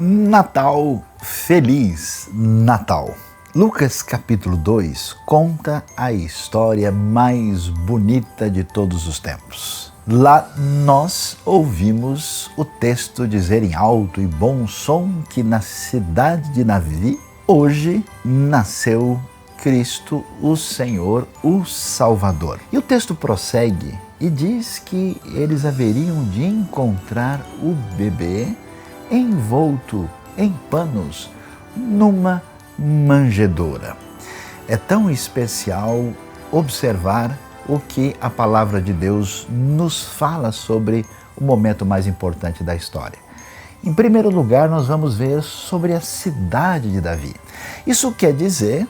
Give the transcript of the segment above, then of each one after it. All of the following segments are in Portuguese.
Natal, Feliz Natal. Lucas capítulo 2 conta a história mais bonita de todos os tempos. Lá nós ouvimos o texto dizer em alto e bom som que na cidade de Davi hoje nasceu Cristo, o Senhor, o Salvador. E o texto prossegue e diz que eles haveriam de encontrar o bebê envolto em panos numa manjedoura. É tão especial observar o que a palavra de Deus nos fala sobre o momento mais importante da história. Em primeiro lugar, nós vamos ver sobre a cidade de Davi. Isso quer dizer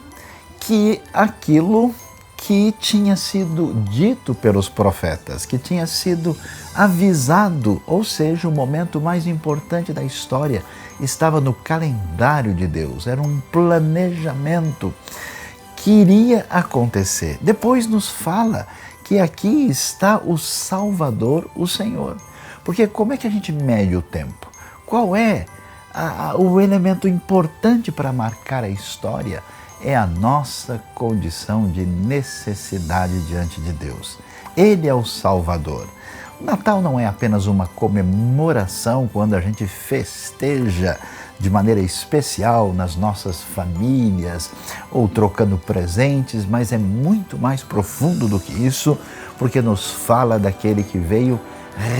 que aquilo que tinha sido dito pelos profetas, que tinha sido avisado, ou seja, o momento mais importante da história, estava no calendário de Deus, era um planejamento que iria acontecer. Depois nos fala que aqui está o Salvador, o Senhor. Porque como é que a gente mede o tempo? Qual é o elemento importante para marcar a história? É a nossa condição de necessidade diante de Deus. Ele é o Salvador. O Natal não é apenas uma comemoração quando a gente festeja de maneira especial nas nossas famílias ou trocando presentes, mas é muito mais profundo do que isso, porque nos fala daquele que veio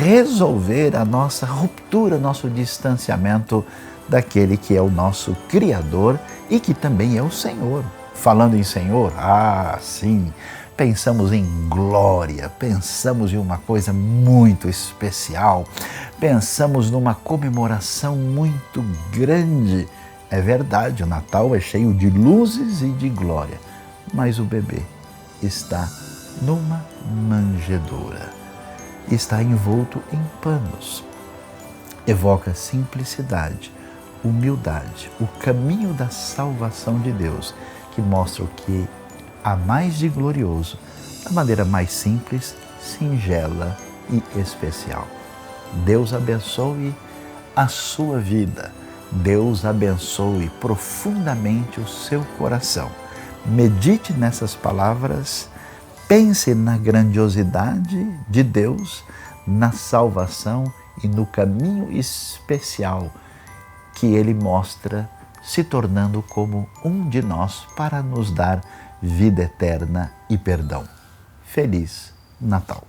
resolver a nossa ruptura, nosso distanciamento daquele que é o nosso Criador e que também é o Senhor. Falando em Senhor, sim, pensamos em glória, pensamos em uma coisa muito especial, pensamos numa comemoração muito grande. É verdade, o Natal é cheio de luzes e de glória, mas o bebê está numa manjedoura, está envolto em panos. Evoca simplicidade, humildade, o caminho da salvação de Deus, que mostra o que há mais de glorioso, da maneira mais simples, singela e especial. Deus abençoe a sua vida, Deus abençoe profundamente o seu coração. Medite nessas palavras, pense na grandiosidade de Deus, na salvação e no caminho especial que Ele mostra, se tornando como um de nós para nos dar vida eterna e perdão. Feliz Natal!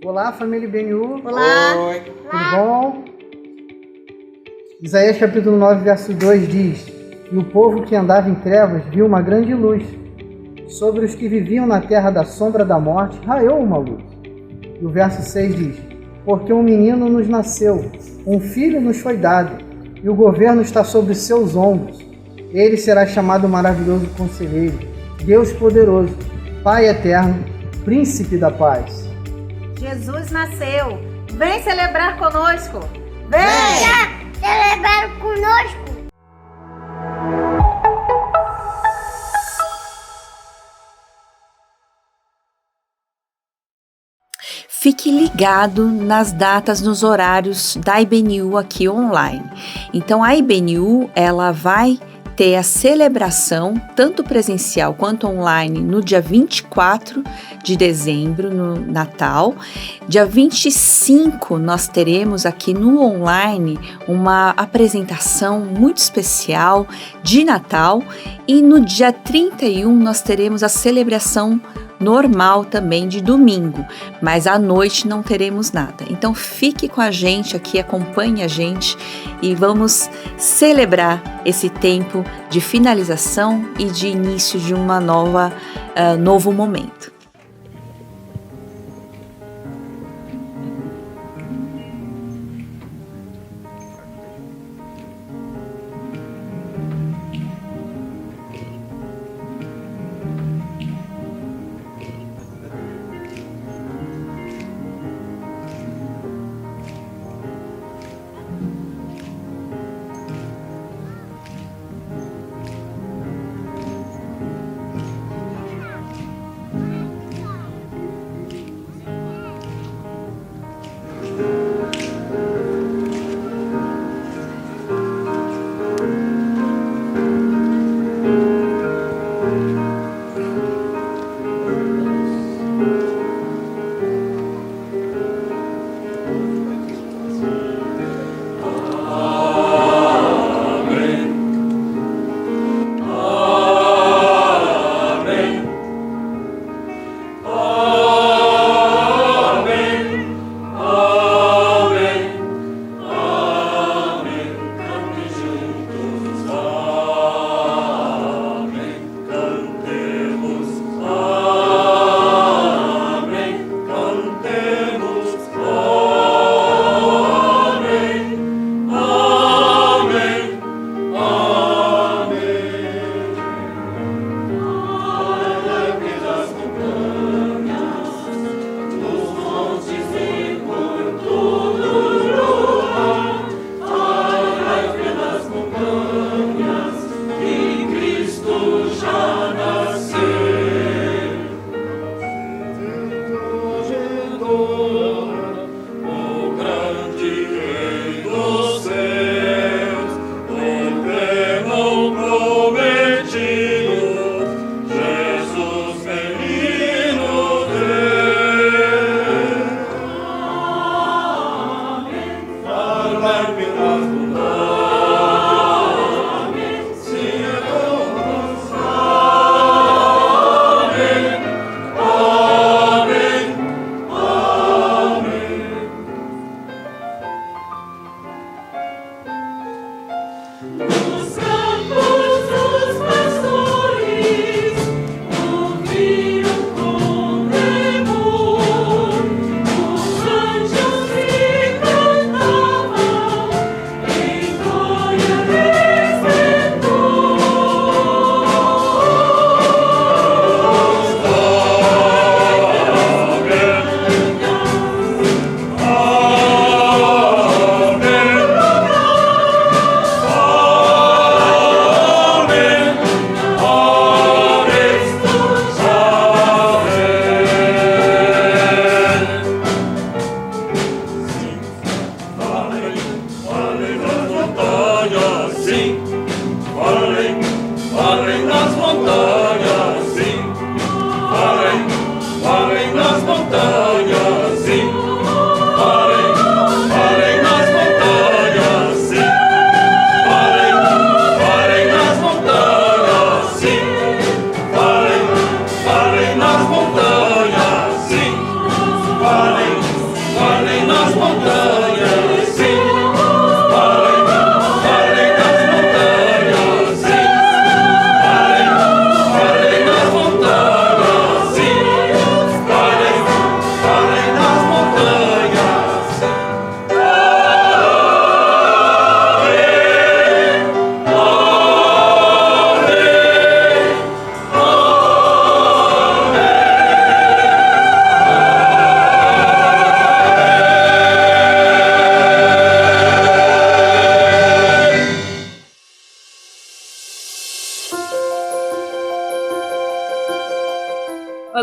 Olá, família IBNU. Olá! Oi! Tudo bom? Isaías capítulo 9, verso 2 diz: "E o povo que andava em trevas viu uma grande luz. Sobre os que viviam na terra da sombra da morte, raiou uma luz." E o verso 6 diz: "Porque um menino nos nasceu, um filho nos foi dado, e o governo está sobre seus ombros. Ele será chamado Maravilhoso Conselheiro, Deus Poderoso, Pai Eterno, Príncipe da Paz." Jesus nasceu! Vem celebrar conosco! Vem! Celebrar conosco. Fique ligado nas datas, nos horários da IBNU aqui online. Então a IBNU, ela vai ter a celebração, tanto presencial quanto online, no dia 24 de dezembro, no Natal. Dia 25, nós teremos aqui no online uma apresentação muito especial de Natal. E no dia 31, nós teremos a celebração normal também de domingo, mas à noite não teremos nada. Então fique com a gente aqui, acompanhe a gente e vamos celebrar esse tempo de finalização e de início de uma novo momento.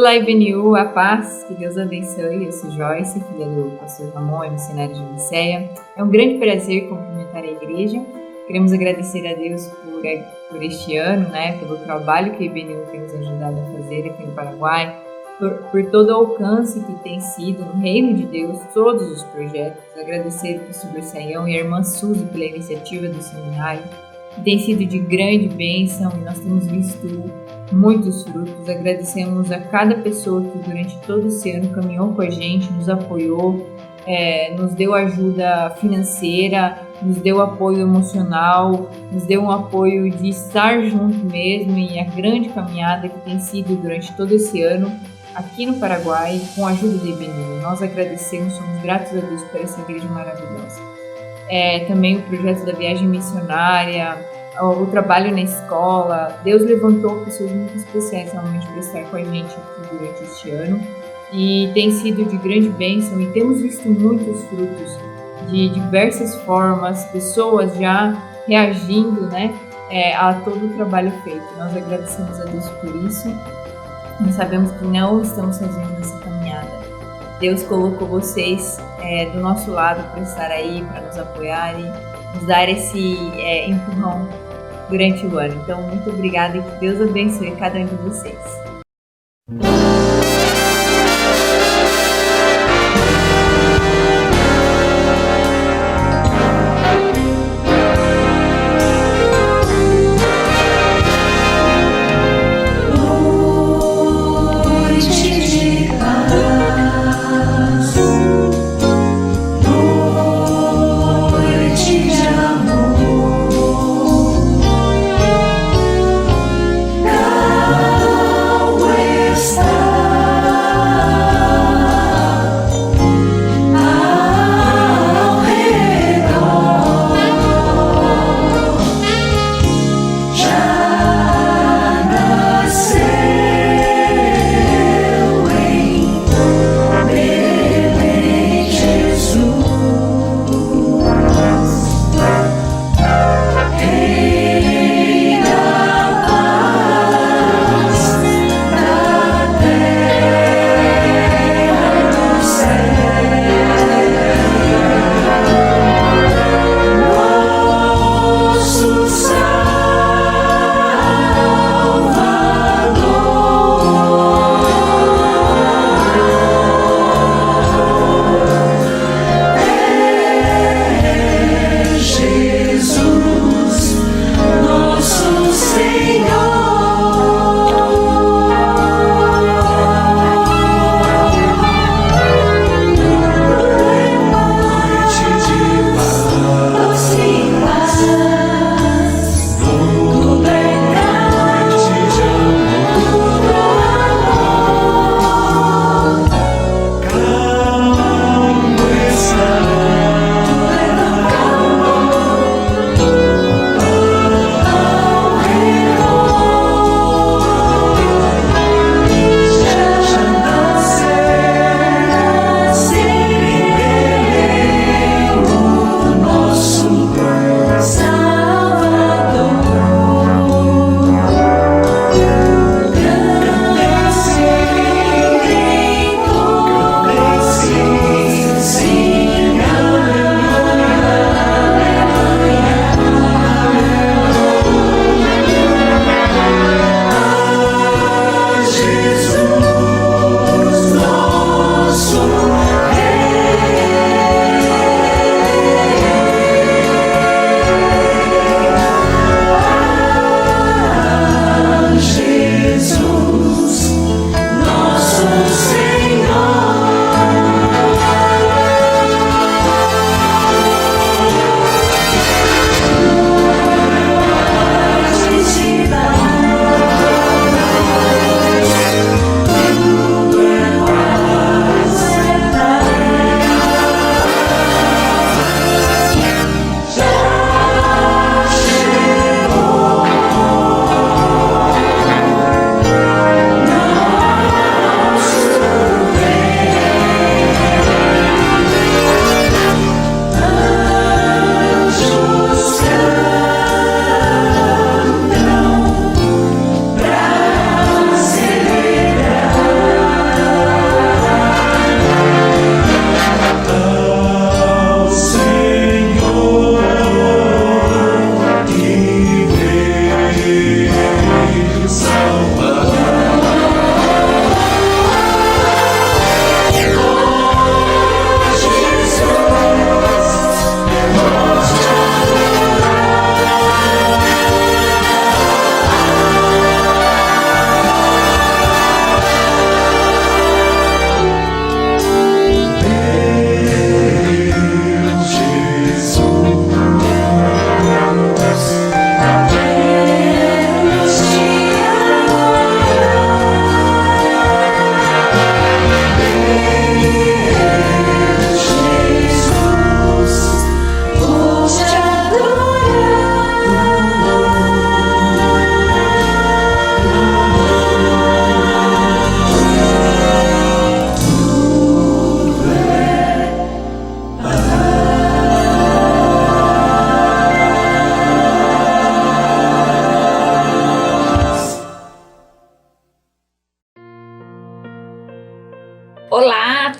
Olá, IBNU, a paz, que Deus abençoe. Eu sou Joyce, filha do pastor Ramon, missionário de Niceia. É um grande prazer cumprimentar a igreja. Queremos agradecer a Deus por este ano, pelo trabalho que a IBNU tem nos ajudado a fazer aqui no Paraguai, por todo o alcance que tem sido no reino de Deus, todos os projetos. Agradecer ao pastor Saião e a irmã Suzy pela iniciativa do seminário, que tem sido de grande bênção e nós temos visto muitos frutos. Agradecemos a cada pessoa que durante todo esse ano caminhou com a gente, nos apoiou, nos deu ajuda financeira, nos deu apoio emocional, nos deu um apoio de estar junto mesmo e a grande caminhada que tem sido durante todo esse ano aqui no Paraguai com a ajuda da IBNU. Nós agradecemos, somos gratos a Deus por essa igreja maravilhosa. Também o projeto da viagem missionária, o trabalho na escola. Deus levantou pessoas muito especiais realmente para estar com a gente aqui durante este ano e tem sido de grande bênção e temos visto muitos frutos de diversas formas, pessoas já reagindo a todo o trabalho feito. Nós agradecemos a Deus por isso. Nós sabemos que não estamos sozinhos nessa caminhada. Deus colocou vocês do nosso lado para estar aí, para nos apoiar e nos dar esse empurrão durante o ano. Então, muito obrigada e que Deus abençoe cada um de vocês. Está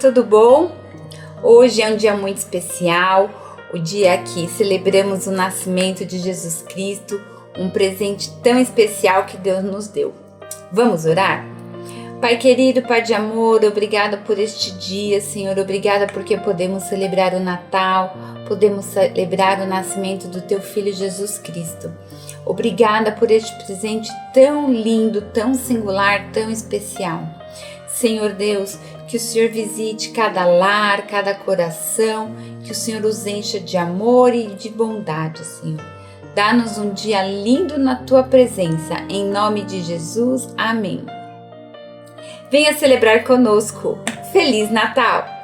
tudo bom? Hoje é um dia muito especial, o dia que celebramos o nascimento de Jesus Cristo, um presente tão especial que Deus nos deu. Vamos orar? Pai querido, Pai de amor, obrigada por este dia, Senhor, obrigada porque podemos celebrar o Natal, podemos celebrar o nascimento do Teu Filho Jesus Cristo. Obrigada por este presente tão lindo, tão singular, tão especial. Senhor Deus, que o Senhor visite cada lar, cada coração, que o Senhor os encha de amor e de bondade, Senhor. Dá-nos um dia lindo na Tua presença, em nome de Jesus, amém. Venha celebrar conosco. Feliz Natal!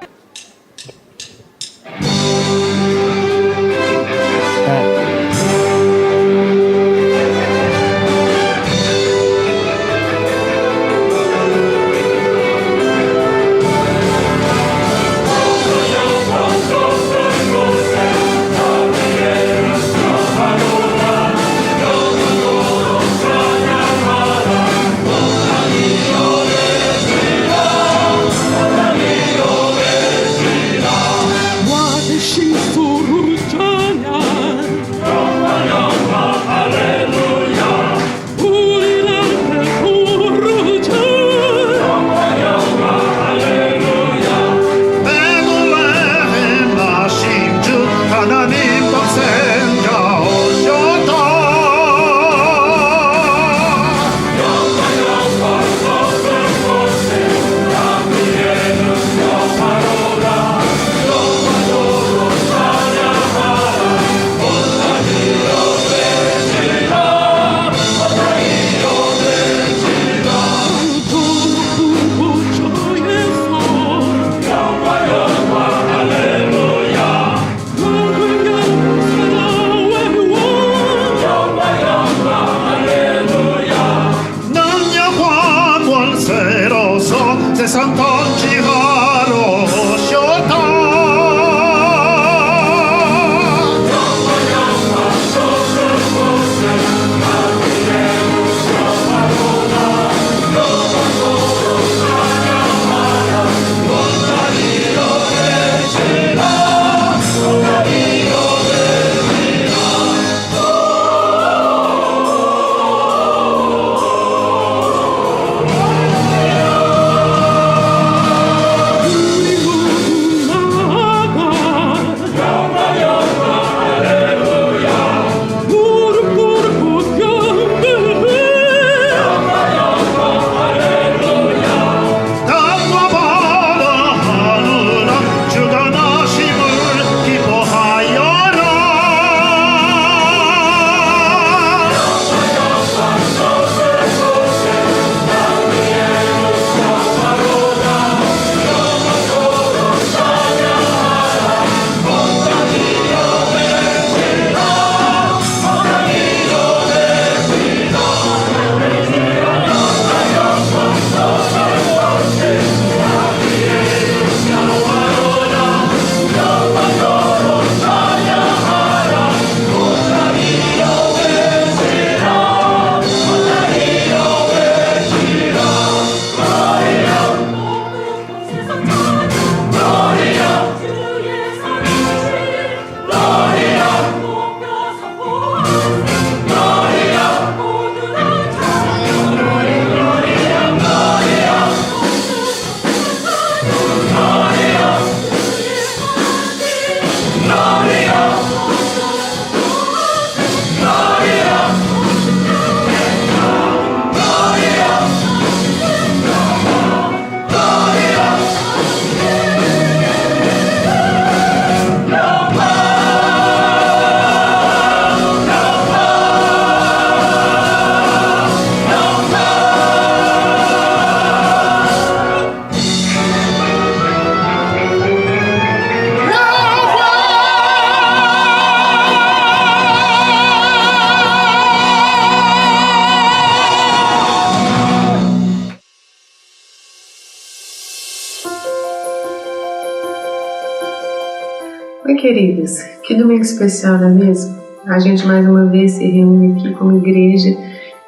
Oi, queridos, que domingo especial, não é mesmo? A gente mais uma vez se reúne aqui como igreja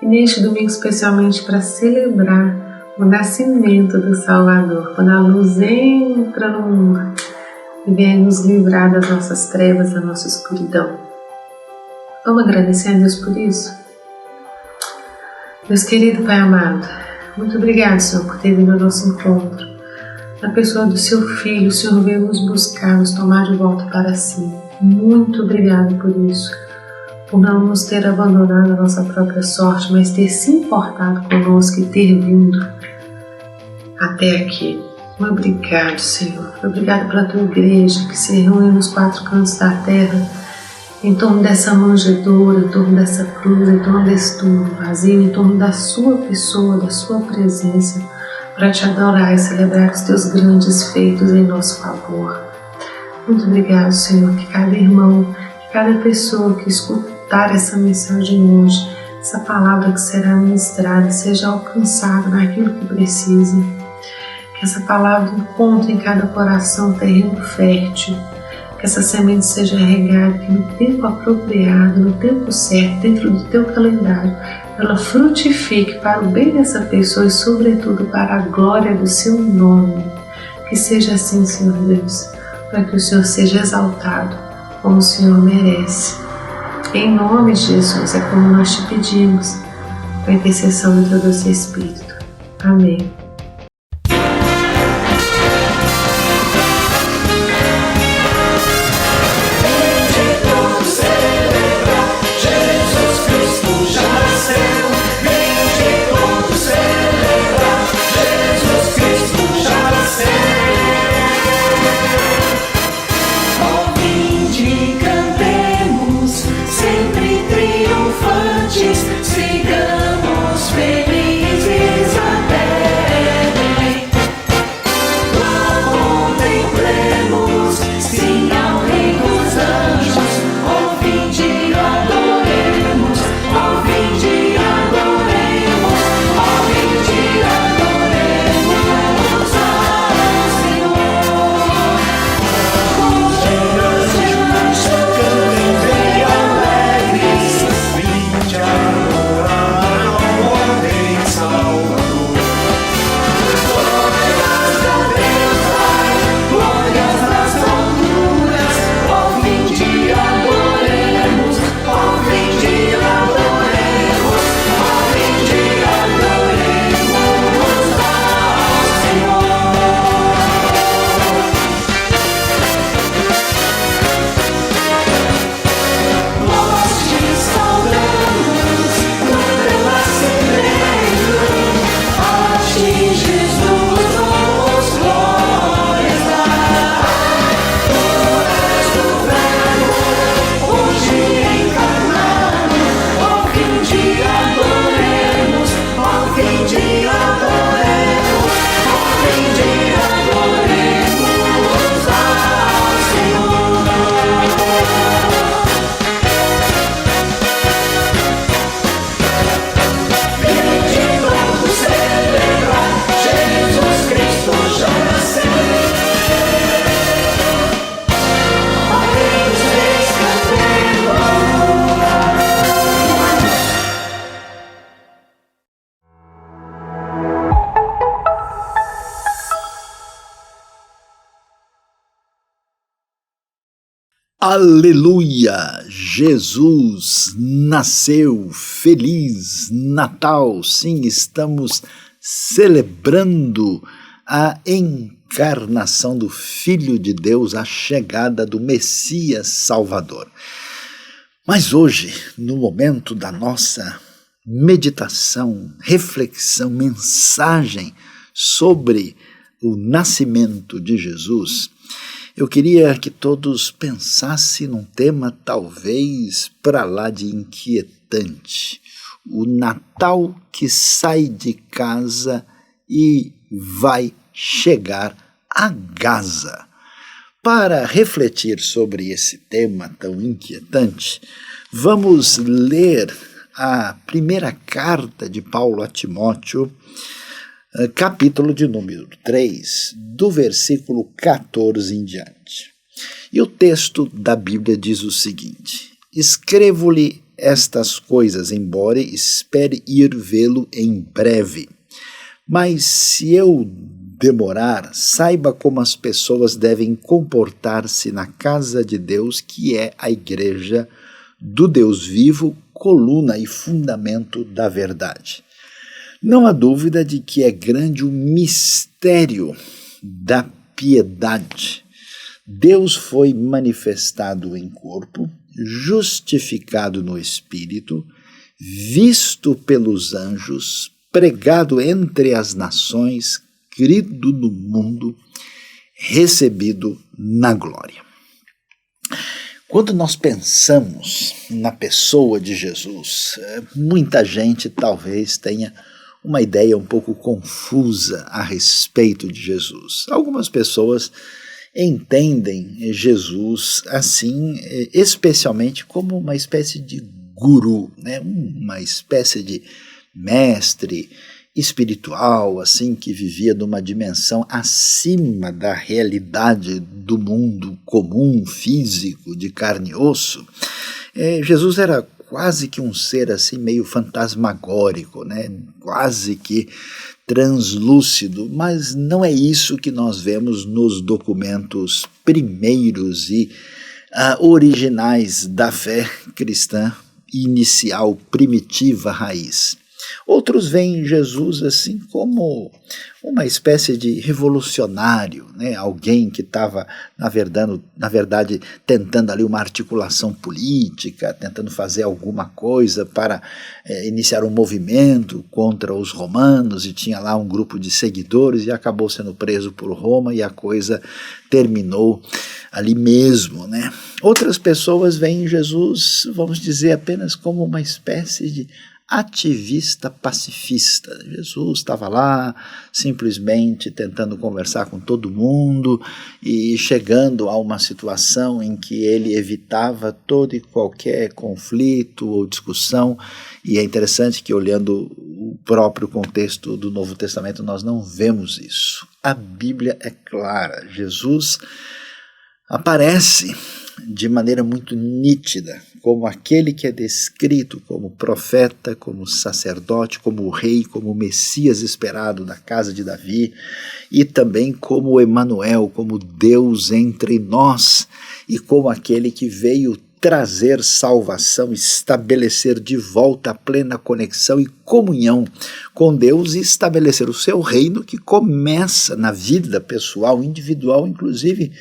e neste domingo especialmente para celebrar o nascimento do Salvador, quando a luz entra no mundo e vem nos livrar das nossas trevas, da nossa escuridão. Vamos agradecer a Deus por isso? Deus querido Pai amado, muito obrigado, Senhor, por ter vindo ao nosso encontro. Na pessoa do seu Filho, o Senhor veio nos buscar, nos tomar de volta para si. Muito obrigado por isso, por não nos ter abandonado a nossa própria sorte, mas ter se importado conosco e ter vindo até aqui. Muito obrigado, Senhor. Obrigado pela tua igreja que se reúne nos 4 cantos da terra, em torno dessa manjedoura, em torno dessa cruz, em torno desse túmulo vazio, em torno da sua pessoa, da sua presença, para te adorar e celebrar os teus grandes feitos em nosso favor. Muito obrigado, Senhor, que cada irmão, que cada pessoa que escutar essa mensagem hoje, essa palavra que será ministrada, seja alcançada naquilo que precisa. Que essa palavra encontre em cada coração terreno fértil, que essa semente seja regada, que no tempo apropriado, no tempo certo, dentro do teu calendário, ela frutifique para o bem dessa pessoa e, sobretudo, para a glória do seu nome. Que seja assim, Senhor Deus, para que o Senhor seja exaltado como o Senhor merece. Em nome de Jesus, é como nós te pedimos, com a intercessão do teu doce Espírito. Amém. Sigamos felizes até Aleluia! Jesus nasceu, feliz Natal! Sim, estamos celebrando a encarnação do Filho de Deus, a chegada do Messias Salvador. Mas hoje, no momento da nossa meditação, reflexão, mensagem sobre o nascimento de Jesus, eu queria que todos pensassem num tema talvez para lá de inquietante. O Natal que sai de casa e vai chegar a Gaza. Para refletir sobre esse tema tão inquietante, vamos ler a primeira carta de Paulo a Timóteo, capítulo de número 3, do versículo 14 em diante. E o texto da Bíblia diz o seguinte: escrevo-lhe estas coisas, embora espere ir vê-lo em breve, Mas se eu demorar, saiba como as pessoas devem comportar-se na casa de Deus, que é a igreja do Deus vivo, coluna e fundamento da verdade. Não há dúvida de que é grande o mistério da piedade. Deus foi manifestado em corpo, justificado no Espírito, visto pelos anjos, pregado entre as nações, crido no mundo, recebido na glória. Quando nós pensamos na pessoa de Jesus, muita gente talvez tenha uma ideia um pouco confusa a respeito de Jesus. Algumas pessoas entendem Jesus assim, especialmente como uma espécie de guru, né? Uma espécie de mestre espiritual, assim, que vivia numa dimensão acima da realidade do mundo comum, físico, de carne e osso. Jesus era quase que um ser assim meio fantasmagórico, né? Quase que translúcido, mas não é isso que nós vemos nos documentos primeiros e originais da fé cristã inicial, primitiva, raiz. Outros veem Jesus assim como uma espécie de revolucionário, né? Alguém que estava, na verdade, tentando ali uma articulação política, tentando fazer alguma coisa para iniciar um movimento contra os romanos, e tinha lá um grupo de seguidores e acabou sendo preso por Roma e a coisa terminou ali mesmo, né? Outras pessoas veem Jesus, vamos dizer, apenas como uma espécie de ativista pacifista. Jesus estava lá simplesmente tentando conversar com todo mundo e chegando a uma situação em que ele evitava todo e qualquer conflito ou discussão. E é interessante que, olhando o próprio contexto do Novo Testamento, nós não vemos isso. A Bíblia é clara. Jesus aparece de maneira muito nítida como aquele que é descrito como profeta, como sacerdote, como rei, como Messias esperado da casa de Davi, e também como Emanuel, como Deus entre nós, e como aquele que veio trazer salvação, estabelecer de volta a plena conexão e comunhão com Deus e estabelecer o seu reino, que começa na vida pessoal, individual, inclusive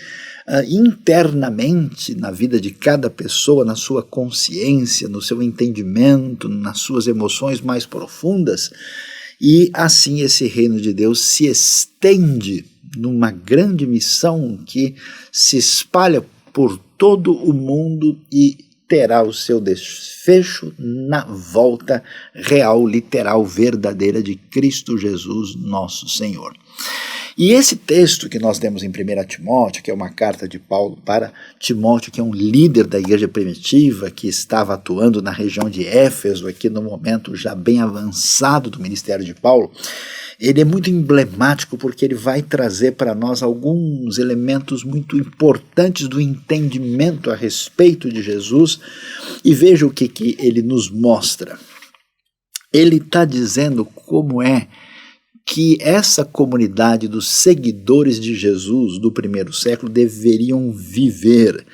internamente na vida de cada pessoa, na sua consciência, no seu entendimento, nas suas emoções mais profundas, e assim esse reino de Deus se estende numa grande missão que se espalha por todo o mundo e terá o seu desfecho na volta real, literal, verdadeira de Cristo Jesus, nosso Senhor. E esse texto que nós temos em 1 Timóteo, que é uma carta de Paulo para Timóteo, que é um líder da igreja primitiva, que estava atuando na região de Éfeso, aqui no momento já bem avançado do ministério de Paulo, ele é muito emblemático porque ele vai trazer para nós alguns elementos muito importantes do entendimento a respeito de Jesus. E veja o que ele nos mostra. Ele está dizendo como é que essa comunidade dos seguidores de Jesus do primeiro século deveriam viver.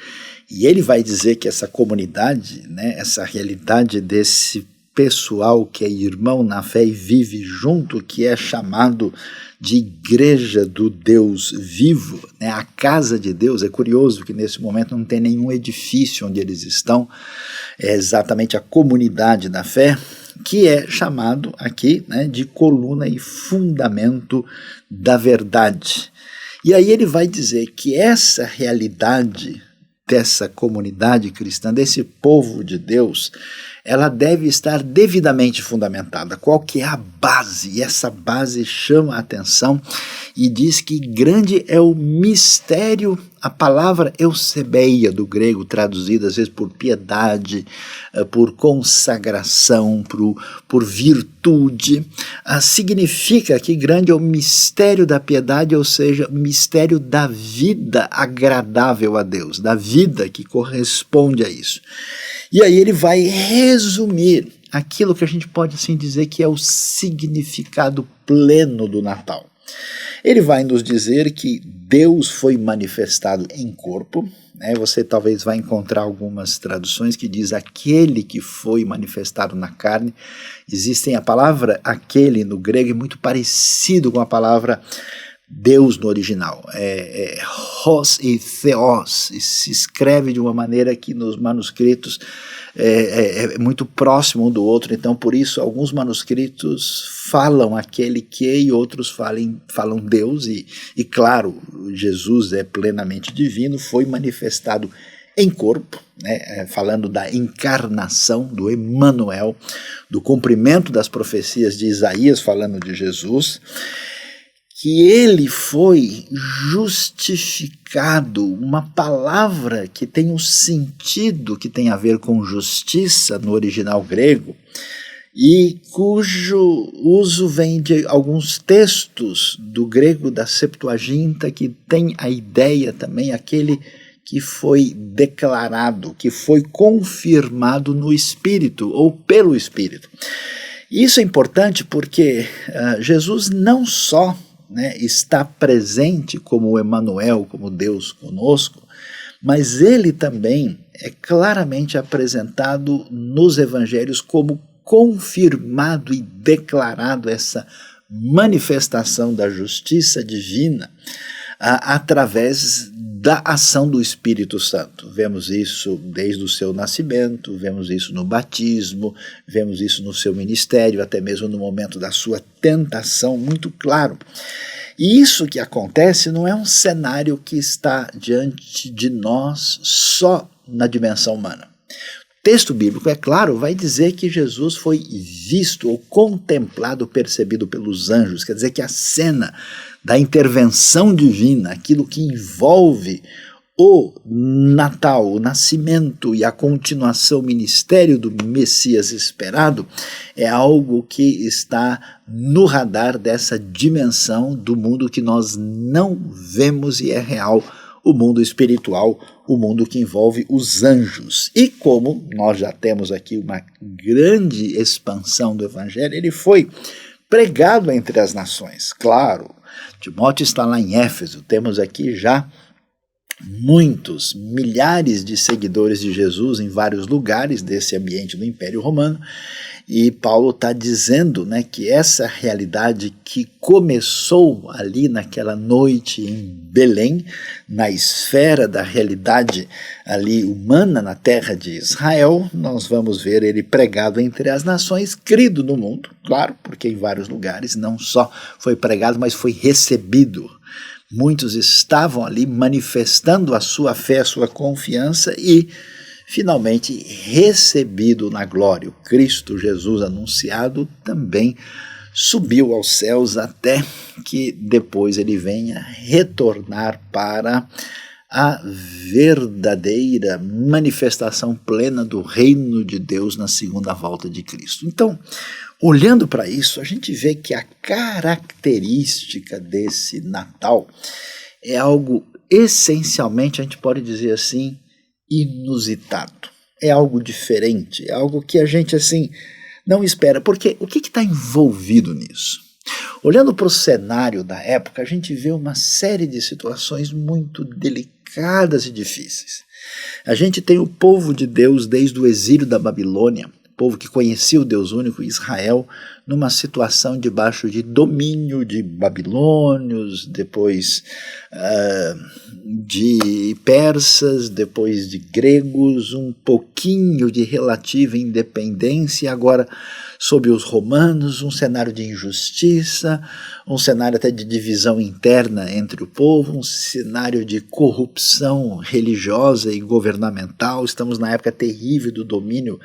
E ele vai dizer que essa comunidade, né, essa realidade desse pessoal que é irmão na fé e vive junto, que é chamado de igreja do Deus vivo, né, a casa de Deus. É curioso que nesse momento não tem nenhum edifício onde eles estão, é exatamente a comunidade da fé, que é chamado aqui, né, de coluna e fundamento da verdade. E aí ele vai dizer que essa realidade dessa comunidade cristã, desse povo de Deus, ela deve estar devidamente fundamentada. Qual que é a base? E essa base chama a atenção e diz que grande é o mistério, a palavra eusebeia do grego, traduzida às vezes por piedade, por consagração, por virtude, significa que grande é o mistério da piedade, ou seja, o mistério da vida agradável a Deus, da vida que corresponde a isso. E aí ele vai resumir aquilo que a gente pode assim dizer que é o significado pleno do Natal. Ele vai nos dizer que Deus foi manifestado em corpo, né? Você talvez vai encontrar algumas traduções que diz aquele que foi manifestado na carne. Existem a palavra aquele no grego é muito parecido com a palavra Deus no original, hos e theos, e se escreve de uma maneira que nos manuscritos é muito próximo um do outro, então por isso alguns manuscritos falam aquele que e outros falam Deus, e claro, Jesus é plenamente divino, foi manifestado em corpo, né, falando da encarnação, do Emanuel, do cumprimento das profecias de Isaías falando de Jesus, que ele foi justificado, uma palavra que tem um sentido que tem a ver com justiça no original grego, e cujo uso vem de alguns textos do grego da Septuaginta, que tem a ideia também, aquele que foi declarado, que foi confirmado no Espírito, ou pelo Espírito. Isso é importante porque Jesus não só está presente como Emanuel, como Deus conosco, mas ele também é claramente apresentado nos evangelhos como confirmado e declarado essa manifestação da justiça divina através da ação do Espírito Santo. Vemos isso desde o seu nascimento, vemos isso no batismo, vemos isso no seu ministério, até mesmo no momento da sua tentação, muito claro. E isso que acontece não é um cenário que está diante de nós só na dimensão humana. O texto bíblico, é claro, vai dizer que Jesus foi visto ou contemplado, percebido pelos anjos, quer dizer que a cena da intervenção divina, aquilo que envolve o Natal, o nascimento e a continuação, o ministério do Messias esperado, é algo que está no radar dessa dimensão do mundo que nós não vemos e é real, o mundo espiritual, o mundo que envolve os anjos. E como nós já temos aqui uma grande expansão do Evangelho, ele foi pregado entre as nações. Claro, Timóteo está lá em Éfeso, temos aqui já muitos, milhares de seguidores de Jesus em vários lugares desse ambiente do Império Romano, e Paulo está dizendo, que essa realidade que começou ali naquela noite em Belém, na esfera da realidade ali humana na terra de Israel, nós vamos ver ele pregado entre as nações, crido no mundo, claro, porque em vários lugares não só foi pregado, mas foi recebido. Muitos estavam ali manifestando a sua fé, a sua confiança e finalmente recebido na glória. O Cristo Jesus anunciado também subiu aos céus até que depois ele venha retornar para a verdadeira manifestação plena do reino de Deus na segunda volta de Cristo. Então, olhando para isso, a gente vê que a característica desse Natal é algo essencialmente, a gente pode dizer assim, inusitado. É algo diferente, é algo que a gente assim não espera. Porque o que está envolvido nisso? Olhando para o cenário da época, a gente vê uma série de situações muito delicadas e difíceis. A gente tem o povo de Deus desde o exílio da Babilônia, povo que conhecia o Deus único, Israel, numa situação debaixo de domínio de babilônios, depois de persas, depois de gregos, um pouquinho de relativa independência, agora sob os romanos, um cenário de injustiça, um cenário até de divisão interna entre o povo, um cenário de corrupção religiosa e governamental. Estamos na época terrível do domínio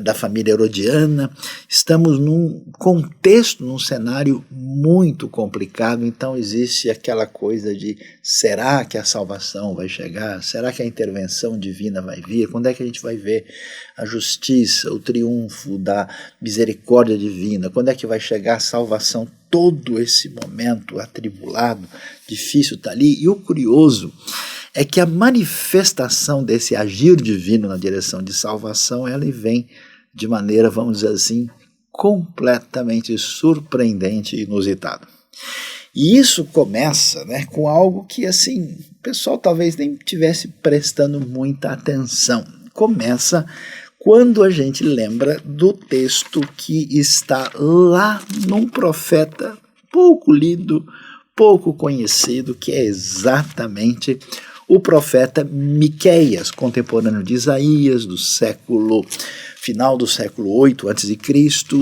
da família herodiana, estamos num contexto, num cenário muito complicado, então existe aquela coisa de será que a salvação vai chegar? Será que a intervenção divina vai vir? Quando é que a gente vai ver a justiça, o triunfo da misericórdia divina? Quando é que vai chegar a salvação? Todo esse momento atribulado, difícil está ali. E o curioso é que a manifestação desse agir divino na direção de salvação, ela vem de maneira, vamos dizer assim, completamente surpreendente e inusitada. E isso começa, né, com algo que assim, o pessoal talvez nem estivesse prestando muita atenção. Começa quando a gente lembra do texto que está lá num profeta pouco lido, pouco conhecido, que é exatamente o profeta Miqueias, contemporâneo de Isaías, do final do século 8 a.C.,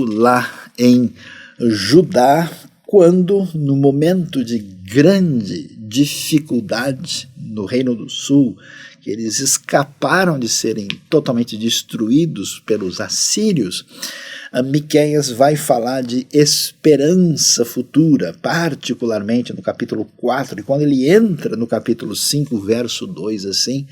lá em Judá, quando, no momento de grande dificuldade no Reino do Sul, que eles escaparam de serem totalmente destruídos pelos assírios, Miqueias vai falar de esperança futura, particularmente no capítulo 4, e quando ele entra no capítulo 5, verso 2, assim,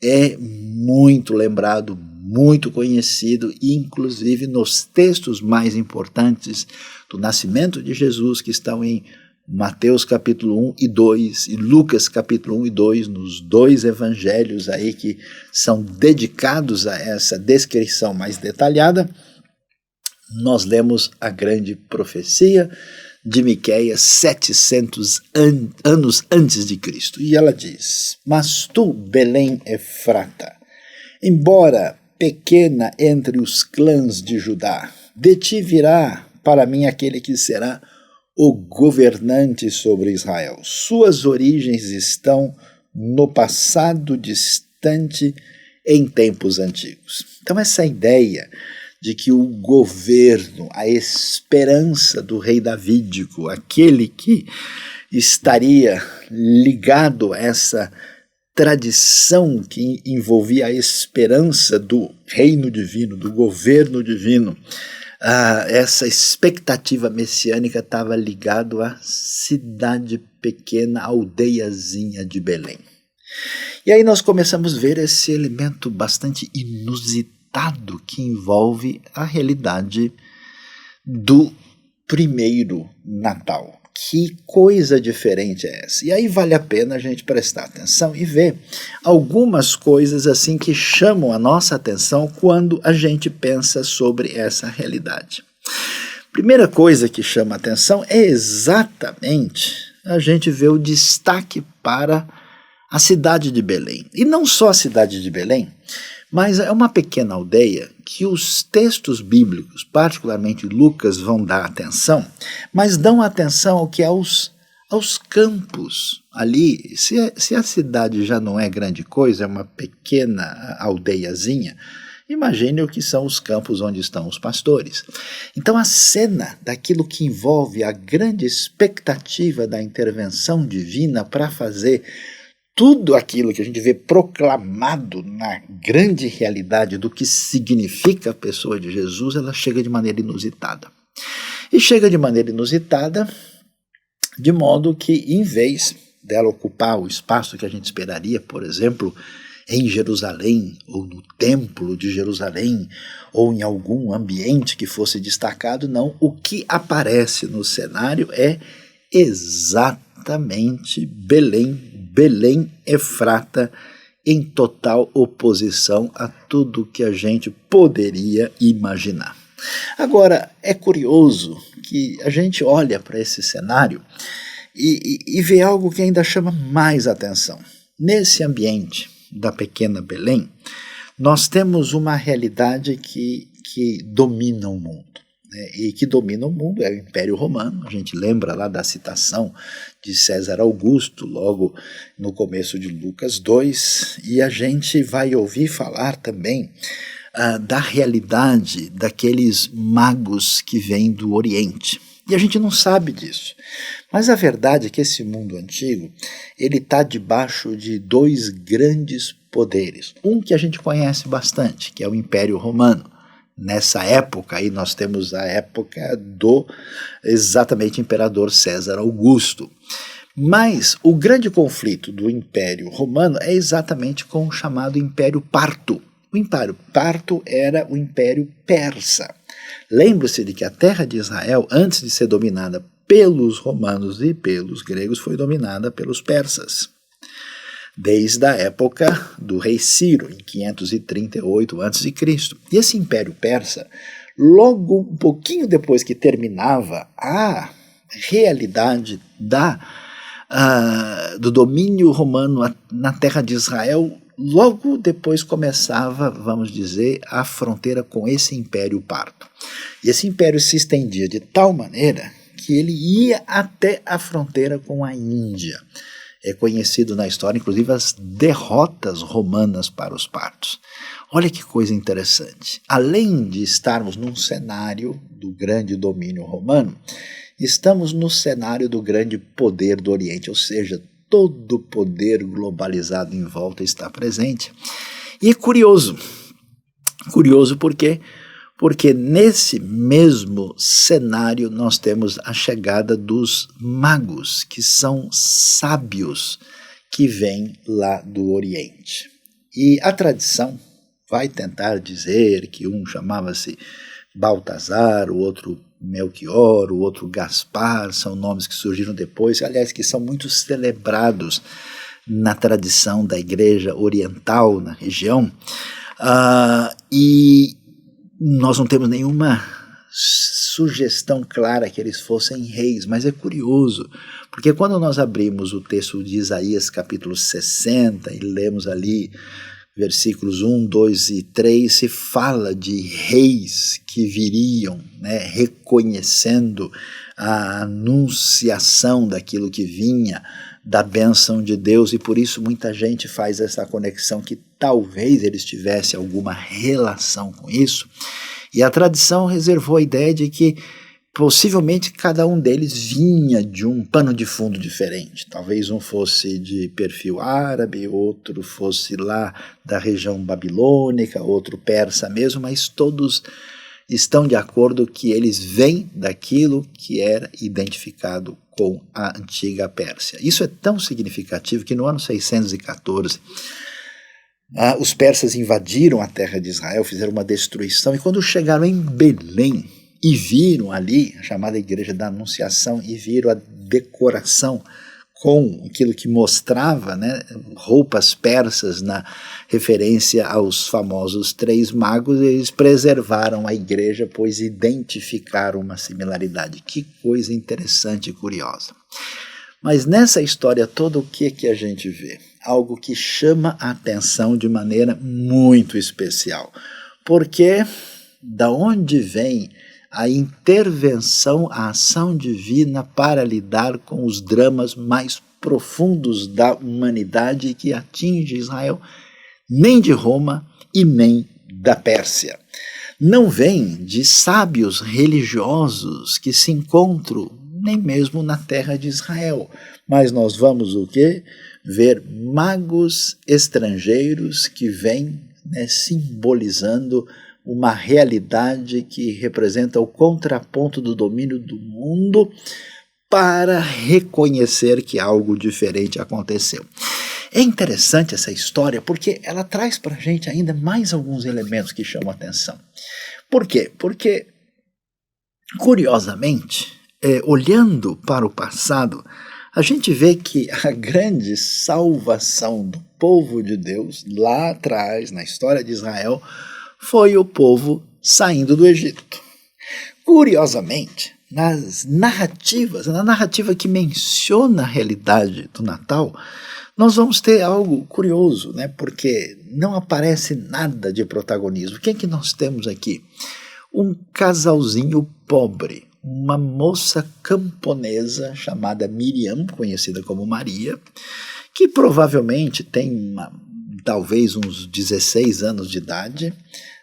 é muito lembrado, muito conhecido, inclusive nos textos mais importantes do nascimento de Jesus, que estão em Mateus capítulo 1 e 2 e Lucas capítulo 1 e 2, nos dois evangelhos aí que são dedicados a essa descrição mais detalhada, nós lemos a grande profecia de Miqueias 700 anos antes de Cristo. E ela diz: Mas tu, Belém Efrata, embora pequena entre os clãs de Judá, de ti virá para mim aquele que será o governante sobre Israel. Suas origens estão no passado distante, em tempos antigos. Então essa ideia de que o governo, a esperança do rei davídico, aquele que estaria ligado a essa tradição que envolvia a esperança do reino divino, do governo divino, essa expectativa messiânica estava ligado à cidade pequena, aldeiazinha de Belém. E aí nós começamos a ver esse elemento bastante inusitado que envolve a realidade do primeiro Natal. Que coisa diferente é essa? E aí vale a pena a gente prestar atenção e ver algumas coisas assim que chamam a nossa atenção quando a gente pensa sobre essa realidade. Primeira coisa que chama a atenção é exatamente a gente ver o destaque para a cidade de Belém. E não só a cidade de Belém, mas é uma pequena aldeia que os textos bíblicos, particularmente Lucas, vão dar atenção, mas dão atenção ao que é aos campos ali. Se a cidade já não é grande coisa, é uma pequena aldeiazinha, imagine o que são os campos onde estão os pastores. Então a cena daquilo que envolve a grande expectativa da intervenção divina para fazer tudo aquilo que a gente vê proclamado na grande realidade do que significa a pessoa de Jesus, ela chega de maneira inusitada. E chega de maneira inusitada de modo que, em vez dela ocupar o espaço que a gente esperaria, por exemplo, em Jerusalém, ou no templo de Jerusalém, ou em algum ambiente que fosse destacado, não. O que aparece no cenário é exatamente Belém Efrata, em total oposição a tudo que a gente poderia imaginar. Agora, é curioso que a gente olha para esse cenário e vê algo que ainda chama mais atenção. Nesse ambiente da pequena Belém, nós temos uma realidade que domina o mundo. E que domina o mundo é o Império Romano. A gente lembra lá da citação de César Augusto, logo no começo de Lucas 2, e a gente vai ouvir falar também da realidade daqueles magos que vêm do Oriente. E a gente não sabe disso. Mas a verdade é que esse mundo antigo, ele está debaixo de dois grandes poderes. Um que a gente conhece bastante, que é o Império Romano. Nessa época aí nós temos a época do exatamente imperador César Augusto. Mas o grande conflito do Império Romano é exatamente com o chamado Império Parto. O Império Parto era o Império Persa. Lembre-se de que a terra de Israel, antes de ser dominada pelos romanos e pelos gregos, foi dominada pelos persas. desde a época do rei Ciro, em 538 a.C. E esse Império Persa, logo um pouquinho depois que terminava a realidade do domínio romano na terra de Israel, logo depois começava, vamos dizer, a fronteira com esse Império Parto. E esse império se estendia de tal maneira que ele ia até a fronteira com a Índia. É conhecido na história, inclusive, as derrotas romanas para os partos. Olha que coisa interessante. Além de estarmos num cenário do grande domínio romano, estamos no cenário do grande poder do Oriente, ou seja, todo o poder globalizado em volta está presente. E é curioso por quê? Porque nesse mesmo cenário nós temos a chegada dos magos, que são sábios que vêm lá do Oriente. E a tradição vai tentar dizer que um chamava-se Baltazar, o outro Melchior, o outro Gaspar, são nomes que surgiram depois, aliás, que são muito celebrados na tradição da Igreja Oriental, na região, e nós não temos nenhuma sugestão clara que eles fossem reis, mas é curioso, porque quando nós abrimos o texto de Isaías capítulo 60 e lemos ali versículos 1, 2 e 3, se fala de reis que viriam, né, reconhecendo a anunciação daquilo que vinha, da bênção de Deus, e por isso muita gente faz essa conexão que talvez eles tivessem alguma relação com isso, e a tradição reservou a ideia de que possivelmente cada um deles vinha de um pano de fundo diferente. Talvez um fosse de perfil árabe, outro fosse lá da região babilônica, outro persa mesmo, mas todos estão de acordo que eles vêm daquilo que era identificado com a antiga Pérsia. Isso é tão significativo que no ano 614, os persas invadiram a terra de Israel, fizeram uma destruição, e quando chegaram em Belém e viram ali a chamada Igreja da Anunciação e viram a decoração com aquilo que mostrava, né, roupas persas na referência aos famosos três magos, eles preservaram a igreja, pois identificaram uma similaridade. Que coisa interessante e curiosa. Mas nessa história toda, o que a gente vê? Algo que chama a atenção de maneira muito especial. Porque da onde vem a intervenção, a ação divina para lidar com os dramas mais profundos da humanidade que atinge Israel, nem de Roma e nem da Pérsia. Não vem de sábios religiosos que se encontram nem mesmo na terra de Israel, mas nós vamos o quê? Ver magos estrangeiros que vêm, né, simbolizando uma realidade que representa o contraponto do domínio do mundo para reconhecer que algo diferente aconteceu. É interessante essa história porque ela traz para a gente ainda mais alguns elementos que chamam a atenção. Por quê? Porque, curiosamente, olhando para o passado, a gente vê que a grande salvação do povo de Deus, lá atrás, na história de Israel, foi o povo saindo do Egito. Curiosamente, na narrativa que menciona a realidade do Natal, nós vamos ter algo curioso, né? Porque não aparece nada de protagonismo. O que é que nós temos aqui? Um casalzinho pobre, uma moça camponesa chamada Miriam, conhecida como Maria, que provavelmente tem talvez uns 16 anos de idade,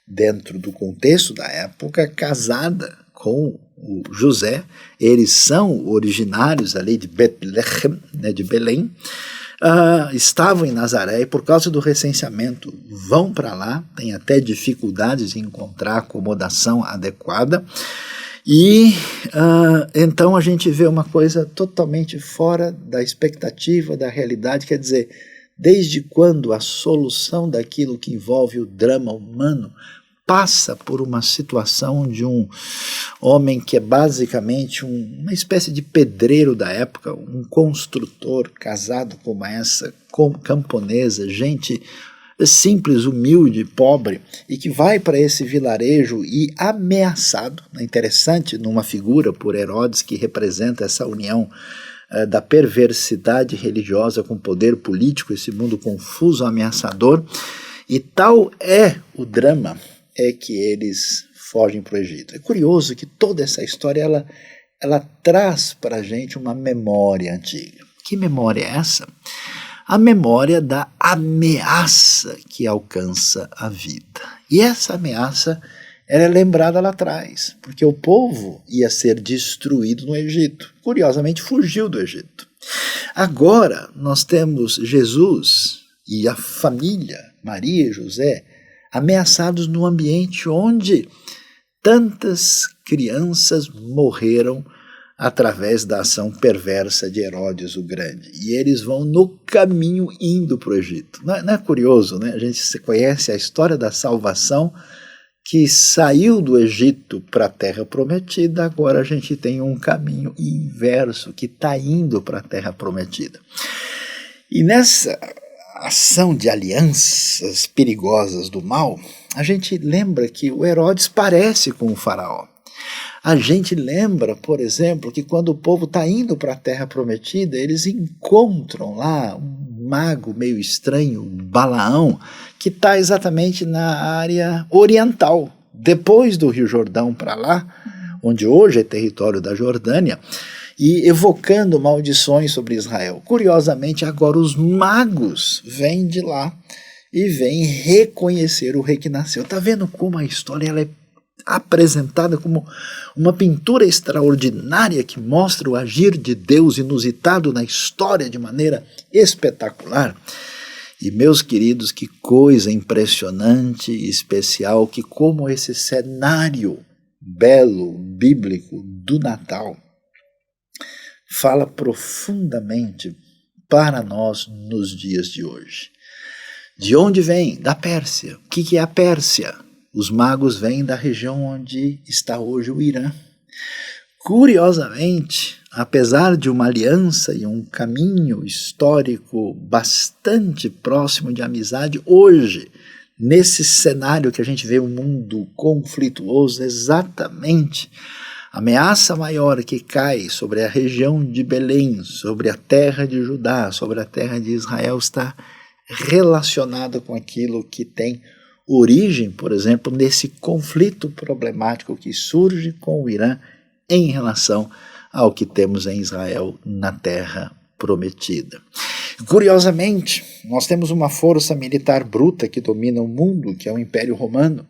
dentro do contexto da época, casada com o José. Eles são originários ali de Betlehem, né, de Belém, estavam em Nazaré e por causa do recenseamento vão para lá, têm até dificuldades em encontrar acomodação adequada, e então a gente vê uma coisa totalmente fora da expectativa, da realidade. Quer dizer, desde quando a solução daquilo que envolve o drama humano passa por uma situação de um homem que é basicamente uma espécie de pedreiro da época, um construtor casado com essa camponesa, gente simples, humilde, pobre, e que vai para esse vilarejo e ameaçado, interessante, numa figura por Herodes que representa essa união da perversidade religiosa com o poder político, esse mundo confuso, ameaçador, e tal é o drama que eles fogem para o Egito. É curioso que toda essa história ela traz para a gente uma memória antiga. Que memória é essa? A memória da ameaça que alcança a vida. E essa ameaça era lembrada lá atrás, porque o povo ia ser destruído no Egito. Curiosamente, fugiu do Egito. Agora nós temos Jesus e a família, Maria e José, ameaçados no ambiente onde tantas crianças morreram através da ação perversa de Herodes o Grande. E eles vão no caminho indo para o Egito. Não é curioso, né? A gente conhece a história da salvação que saiu do Egito para a Terra Prometida, agora a gente tem um caminho inverso que está indo para a Terra Prometida. E nessa ação de alianças perigosas do mal, a gente lembra que o Herodes parece com o faraó. A gente lembra, por exemplo, que quando o povo está indo para a Terra Prometida, eles encontram lá um mago meio estranho, Balaão, que está exatamente na área oriental, depois do Rio Jordão para lá, onde hoje é território da Jordânia, e evocando maldições sobre Israel. Curiosamente, agora os magos vêm de lá e vêm reconhecer o rei que nasceu. Está vendo como a história ela é apresentada como uma pintura extraordinária que mostra o agir de Deus inusitado na história de maneira espetacular? E meus queridos, que coisa impressionante e especial, que como esse cenário belo, bíblico do Natal fala profundamente para nós nos dias de hoje. De onde vem? Da Pérsia. O que é a Pérsia? Os magos vêm da região onde está hoje o Irã. Curiosamente, apesar de uma aliança e um caminho histórico bastante próximo de amizade, hoje, nesse cenário que a gente vê um mundo conflituoso, exatamente a ameaça maior que cai sobre a região de Belém, sobre a terra de Judá, sobre a terra de Israel, está relacionada com aquilo que tem origem, por exemplo, nesse conflito problemático que surge com o Irã em relação ao que temos em Israel na Terra Prometida. Curiosamente, nós temos uma força militar bruta que domina o mundo, que é o Império Romano,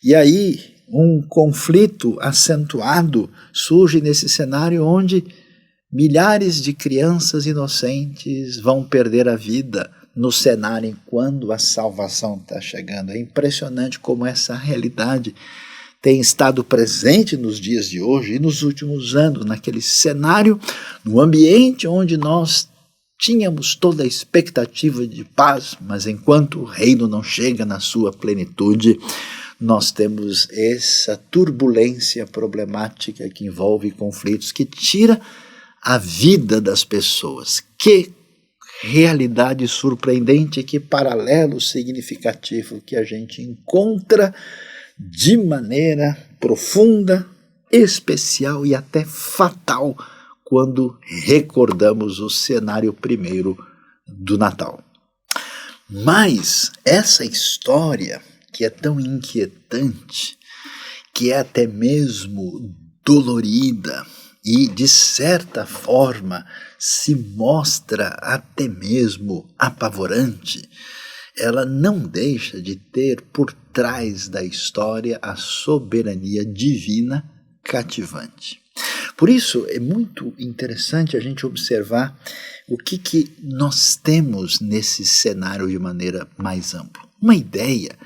e aí um conflito acentuado surge nesse cenário onde milhares de crianças inocentes vão perder a vida no cenário em quando a salvação está chegando. É impressionante como essa realidade tem estado presente nos dias de hoje e nos últimos anos, naquele cenário, no ambiente onde nós tínhamos toda a expectativa de paz, mas enquanto o reino não chega na sua plenitude, nós temos essa turbulência problemática que envolve conflitos, que tira a vida das pessoas. Que realidade surpreendente, que paralelo significativo que a gente encontra de maneira profunda, especial e até fatal quando recordamos o cenário primeiro do Natal. Mas essa história que é tão inquietante, que é até mesmo dolorida e, de certa forma, se mostra até mesmo apavorante, ela não deixa de ter por trás da história a soberania divina cativante. Por isso é muito interessante a gente observar o que nós temos nesse cenário de maneira mais ampla. Uma ideia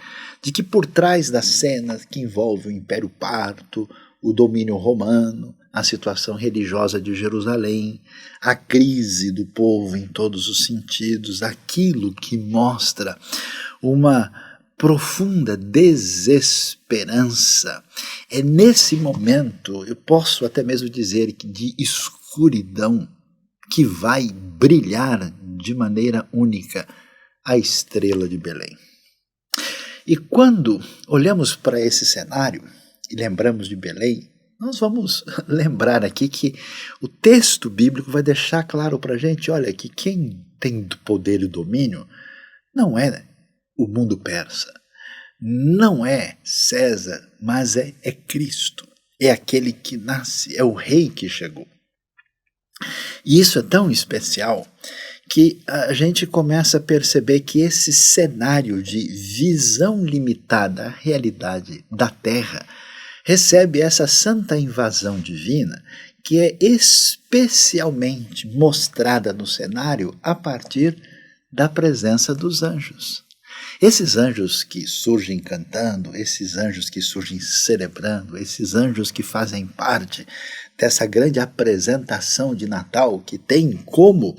de que por trás da cena que envolve o Império Parto, o domínio romano, a situação religiosa de Jerusalém, a crise do povo em todos os sentidos, aquilo que mostra uma profunda desesperança. É nesse momento, eu posso até mesmo dizer que de escuridão, que vai brilhar de maneira única a estrela de Belém. E quando olhamos para esse cenário e lembramos de Belém, nós vamos lembrar aqui que o texto bíblico vai deixar claro para a gente, olha, que quem tem poder e domínio não é o mundo persa, não é César, mas é Cristo, é aquele que nasce, é o rei que chegou. E isso é tão especial que a gente começa a perceber que esse cenário de visão limitada à realidade da Terra recebe essa santa invasão divina que é especialmente mostrada no cenário a partir da presença dos anjos. Esses anjos que surgem cantando, esses anjos que surgem celebrando, esses anjos que fazem parte dessa grande apresentação de Natal, que tem como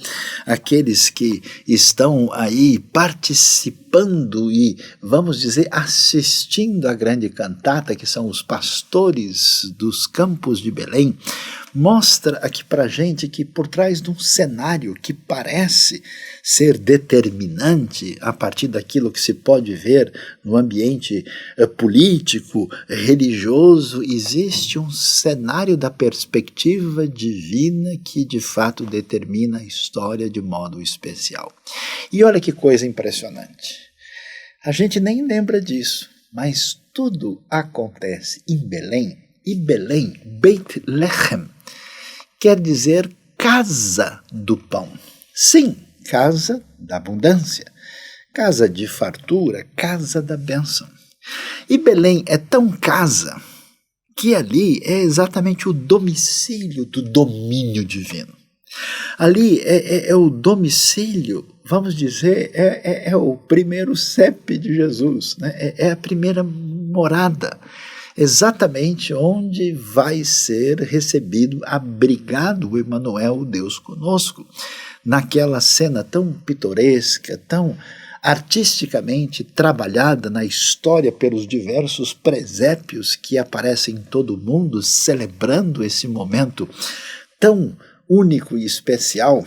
aqueles que estão aí participando e, vamos dizer, assistindo à grande cantata, que são os pastores dos campos de Belém, mostra aqui para a gente que por trás de um cenário que parece ser determinante a partir daquilo que se pode ver no ambiente político, religioso, existe um cenário da perspectiva divina que de fato determina a história de modo especial. E olha que coisa impressionante. A gente nem lembra disso, mas tudo acontece em Belém, e Belém, Beit Lehem, quer dizer casa do pão. Sim, casa da abundância, casa de fartura, casa da bênção. E Belém é tão casa que ali é exatamente o domicílio do domínio divino. Ali é o domicílio, vamos dizer, é o primeiro CEP de Jesus, né? É a primeira morada, exatamente onde vai ser recebido, abrigado o Emanuel, o Deus conosco, naquela cena tão pitoresca, tão artisticamente trabalhada na história pelos diversos presépios que aparecem em todo o mundo, celebrando esse momento tão único e especial.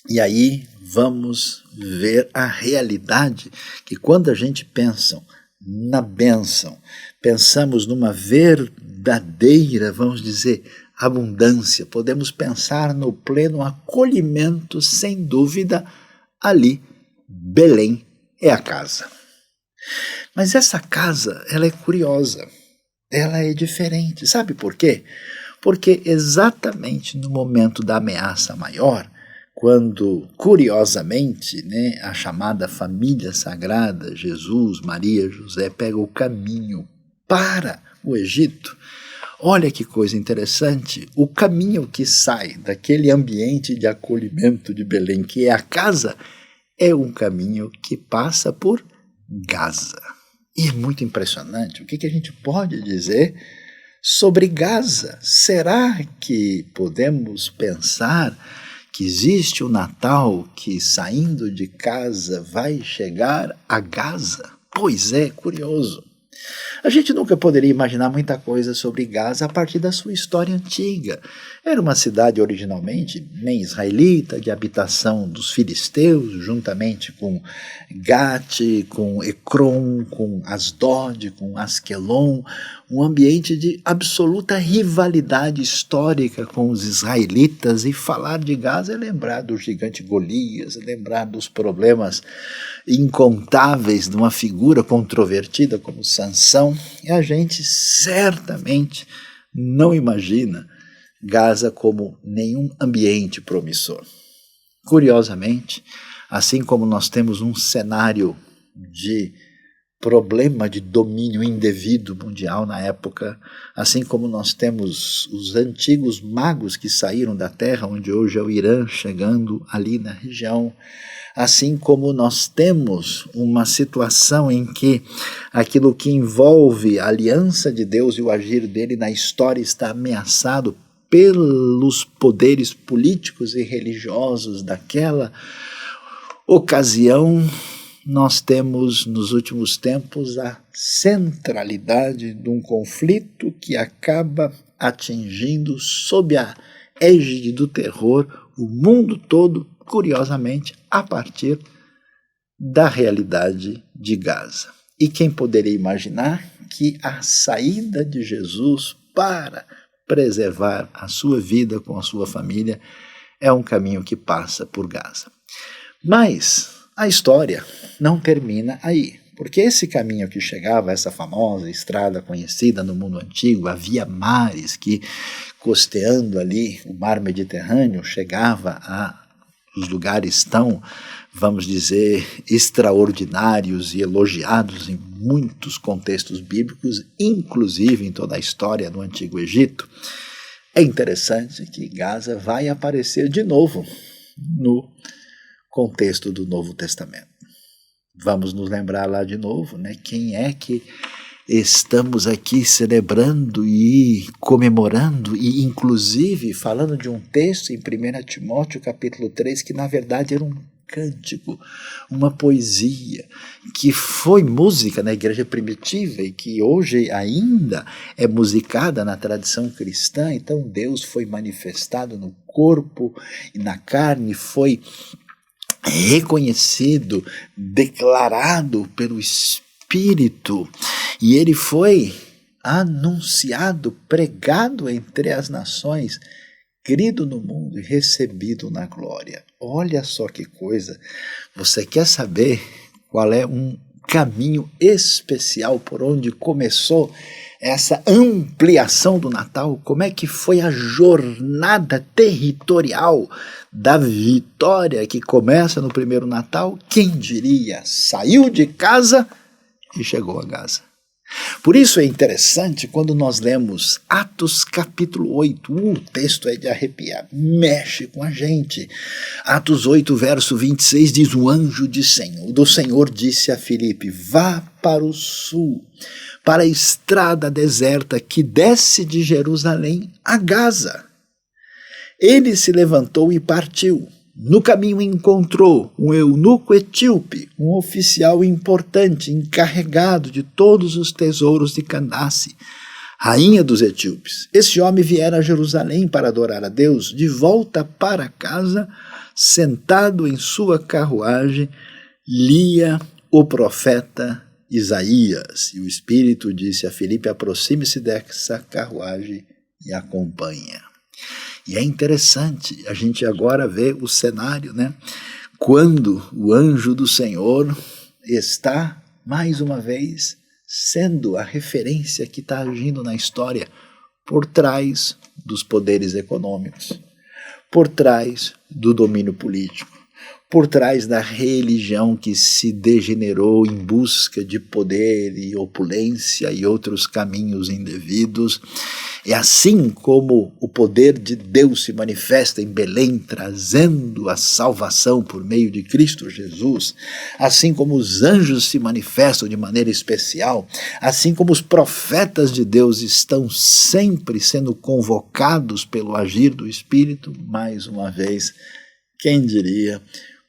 E aí vamos ver a realidade que quando a gente pensa na bênção, pensamos numa verdadeira, vamos dizer, abundância, podemos pensar no pleno acolhimento, sem dúvida, ali, Belém é a casa. Mas essa casa, ela é curiosa, ela é diferente, sabe por quê? Porque exatamente no momento da ameaça maior, quando, curiosamente, né, a chamada família sagrada, Jesus, Maria, José, pega o caminho para o Egito, olha que coisa interessante, o caminho que sai daquele ambiente de acolhimento de Belém, que é a casa, é um caminho que passa por Gaza. E é muito impressionante, o que a gente pode dizer sobre Gaza? Será que podemos pensar que existe um Natal que, saindo de casa, vai chegar a Gaza? Pois é, curioso. A gente nunca poderia imaginar muita coisa sobre Gaza a partir da sua história antiga. Era uma cidade originalmente nem israelita, de habitação dos filisteus, juntamente com Gate, com Ecrom, com Asdod, com Asquelon, um ambiente de absoluta rivalidade histórica com os israelitas, e falar de Gaza é lembrar do gigante Golias, é lembrar dos problemas incontáveis de uma figura controvertida como Sansão, e a gente certamente não imagina Gaza como nenhum ambiente promissor. Curiosamente, assim como nós temos um cenário de problema de domínio indevido mundial na época, assim como nós temos os antigos magos que saíram da terra, onde hoje é o Irã, chegando ali na região, assim como nós temos uma situação em que aquilo que envolve a aliança de Deus e o agir dele na história está ameaçado pelos poderes políticos e religiosos daquela ocasião, nós temos nos últimos tempos a centralidade de um conflito que acaba atingindo sob a égide do terror o mundo todo, curiosamente, a partir da realidade de Gaza. E quem poderia imaginar que a saída de Jesus para preservar a sua vida com a sua família é um caminho que passa por Gaza. Mas a história não termina aí, porque esse caminho que chegava a essa famosa estrada conhecida no mundo antigo, havia mares que, costeando ali o mar Mediterrâneo, chegava a os lugares tão, vamos dizer, extraordinários e elogiados em muitos contextos bíblicos, inclusive em toda a história do Antigo Egito. É interessante que Gaza vai aparecer de novo no contexto do Novo Testamento. Vamos nos lembrar lá de novo, né? Quem é que estamos aqui celebrando e comemorando e inclusive falando de um texto em 1 Timóteo capítulo 3 que na verdade era um cântico, uma poesia que foi música na igreja primitiva e que hoje ainda é musicada na tradição cristã. Então Deus foi manifestado no corpo e na carne, foi reconhecido, declarado pelo Espírito, e ele foi anunciado, pregado entre as nações, crido no mundo e recebido na glória. Olha só que coisa! Você quer saber qual é um caminho especial por onde começou essa ampliação do Natal? Como é que foi a jornada territorial da vitória que começa no primeiro Natal? Quem diria? Saiu de casa e chegou a Gaza. Por isso é interessante quando nós lemos Atos capítulo 8, o texto é de arrepiar, mexe com a gente. Atos 8, verso 26 diz: o anjo do Senhor disse a Filipe: vá para o sul, para a estrada deserta que desce de Jerusalém a Gaza. Ele se levantou e partiu. No caminho encontrou um eunuco etíope, um oficial importante, encarregado de todos os tesouros de Candace, rainha dos etíopes. Esse homem viera a Jerusalém para adorar a Deus. De volta para casa, sentado em sua carruagem, lia o profeta Isaías. E o Espírito disse a Filipe: aproxime-se dessa carruagem e acompanha. E é interessante a gente agora ver o cenário, né? Quando o anjo do Senhor está, mais uma vez, sendo a referência que está agindo na história por trás dos poderes econômicos, por trás do domínio político, por trás da religião que se degenerou em busca de poder e opulência e outros caminhos indevidos. É assim como o poder de Deus se manifesta em Belém, trazendo a salvação por meio de Cristo Jesus, assim como os anjos se manifestam de maneira especial, assim como os profetas de Deus estão sempre sendo convocados pelo agir do Espírito, mais uma vez, quem diria,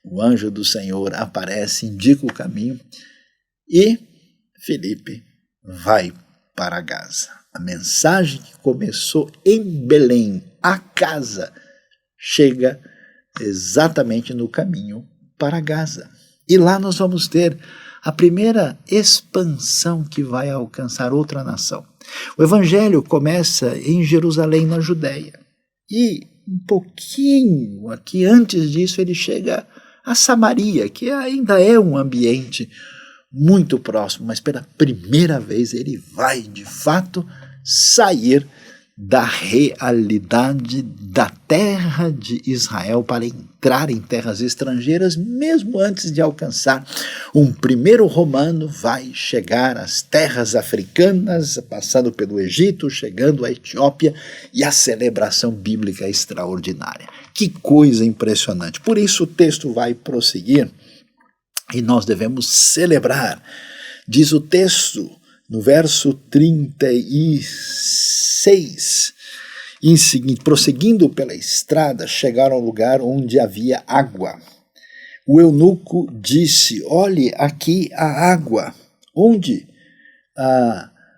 o anjo do Senhor aparece, indica o caminho e Filipe vai para Gaza. A mensagem que começou em Belém, a casa, chega exatamente no caminho para Gaza. E lá nós vamos ter a primeira expansão que vai alcançar outra nação. O evangelho começa em Jerusalém, na Judéia. E um pouquinho aqui antes disso ele chega a Samaria, que ainda é um ambiente muito próximo, mas pela primeira vez ele vai, de fato, sair da realidade da terra de Israel para entrar em terras estrangeiras, mesmo antes de alcançar um primeiro romano, vai chegar às terras africanas, passando pelo Egito, chegando à Etiópia, e a celebração bíblica é extraordinária. Que coisa impressionante! Por isso o texto vai prosseguir e nós devemos celebrar. Diz o texto, no verso 36, em seguinte: prosseguindo pela estrada, chegaram ao lugar onde havia água. O eunuco disse: olhe aqui a água. Onde?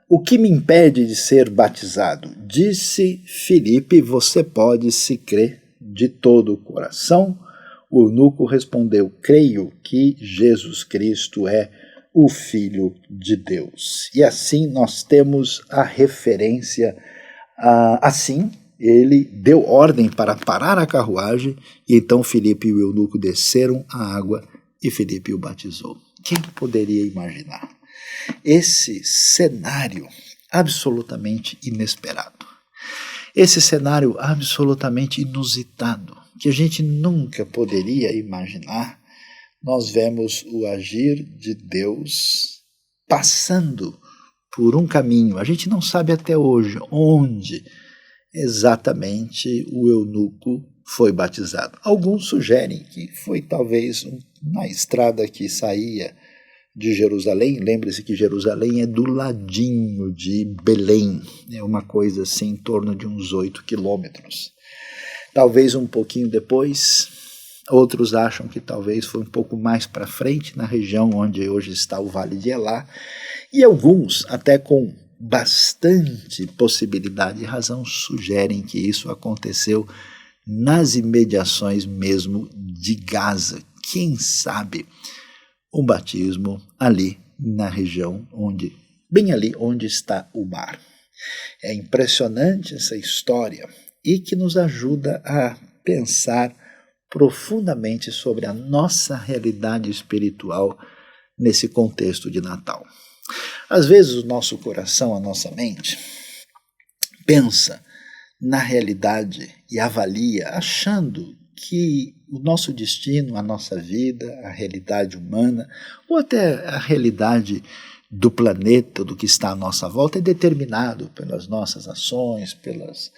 O que me impede de ser batizado? Disse Filipe: você pode, se crer de todo o coração. O eunuco respondeu: creio que Jesus Cristo é o Filho de Deus. E assim nós temos a referência. Assim, ele deu ordem para parar a carruagem, e então Filipe e o eunuco desceram a água e Filipe o batizou. Quem poderia imaginar esse cenário absolutamente inesperado? Esse cenário absolutamente inusitado, que a gente nunca poderia imaginar. Nós vemos o agir de Deus passando por um caminho. A gente não sabe até hoje onde exatamente o eunuco foi batizado. Alguns sugerem que foi talvez na estrada que saía de Jerusalém. Lembre-se que Jerusalém é do ladinho de Belém, é uma coisa assim em torno de uns 8 quilômetros. Talvez um pouquinho depois, outros acham que talvez foi um pouco mais para frente, na região onde hoje está o Vale de Elá, e alguns, até com bastante possibilidade e razão, sugerem que isso aconteceu nas imediações mesmo de Gaza. Quem sabe um batismo ali na região bem ali onde está o mar. É impressionante essa história e que nos ajuda a pensar profundamente sobre a nossa realidade espiritual nesse contexto de Natal. Às vezes o nosso coração, a nossa mente, pensa na realidade e avalia, achando que o nosso destino, a nossa vida, a realidade humana, ou até a realidade do planeta, do que está à nossa volta, é determinado pelas nossas ações, pelas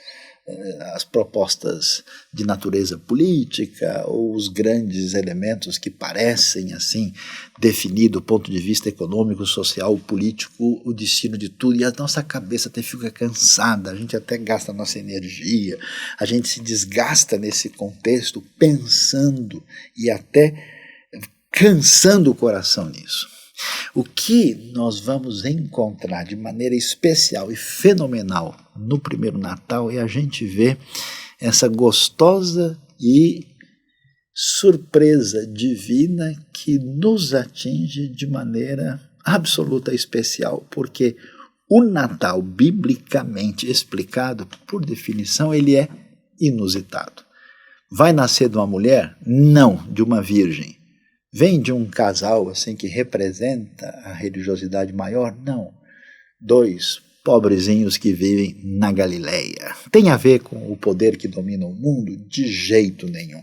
as propostas de natureza política ou os grandes elementos que parecem assim definir do ponto de vista econômico, social, político o destino de tudo, e a nossa cabeça até fica cansada, a gente até gasta a nossa energia, a gente se desgasta nesse contexto pensando e até cansando o coração nisso. O que nós vamos encontrar de maneira especial e fenomenal no primeiro Natal é a gente ver essa gostosa e surpresa divina que nos atinge de maneira absoluta e especial, porque o Natal, biblicamente explicado, por definição, ele é inusitado. Vai nascer de uma mulher? Não, de uma virgem. Vem de um casal assim que representa a religiosidade maior? Não. 2 pobrezinhos que vivem na Galileia. Tem a ver com o poder que domina o mundo? De jeito nenhum.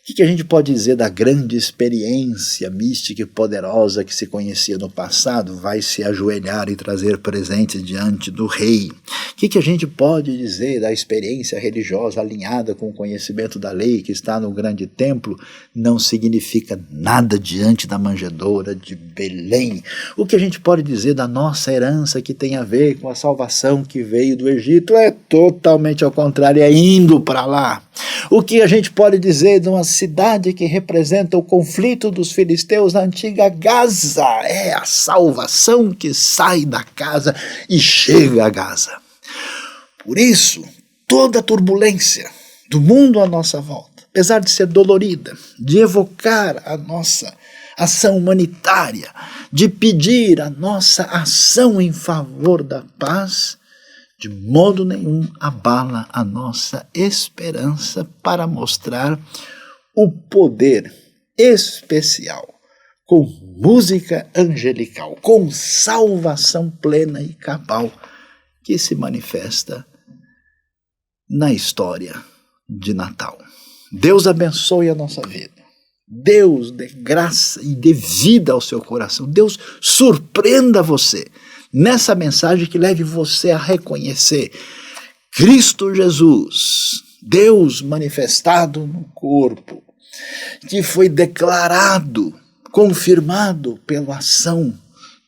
O que a gente pode dizer da grande experiência mística e poderosa que se conhecia no passado? Vai se ajoelhar e trazer presentes diante do rei. O que a gente pode dizer da experiência religiosa alinhada com o conhecimento da lei que está no grande templo? Não significa nada diante da manjedoura de Belém. O que a gente pode dizer da nossa herança que tem a ver com a salvação que veio do Egito? É totalmente ao contrário, é indo para lá. O que a gente pode dizer de uma cidade que representa o conflito dos filisteus na antiga Gaza? É a salvação que sai da casa e chega a Gaza. Por isso, toda a turbulência do mundo à nossa volta, apesar de ser dolorida, de evocar a nossa ação humanitária, de pedir a nossa ação em favor da paz, de modo nenhum abala a nossa esperança para mostrar o poder especial, com música angelical, com salvação plena e cabal, que se manifesta na história de Natal. Deus abençoe a nossa vida. Deus dê graça e dê vida ao seu coração. Deus surpreenda você nessa mensagem que leve você a reconhecer Cristo Jesus, Deus manifestado no corpo, que foi declarado, confirmado pela ação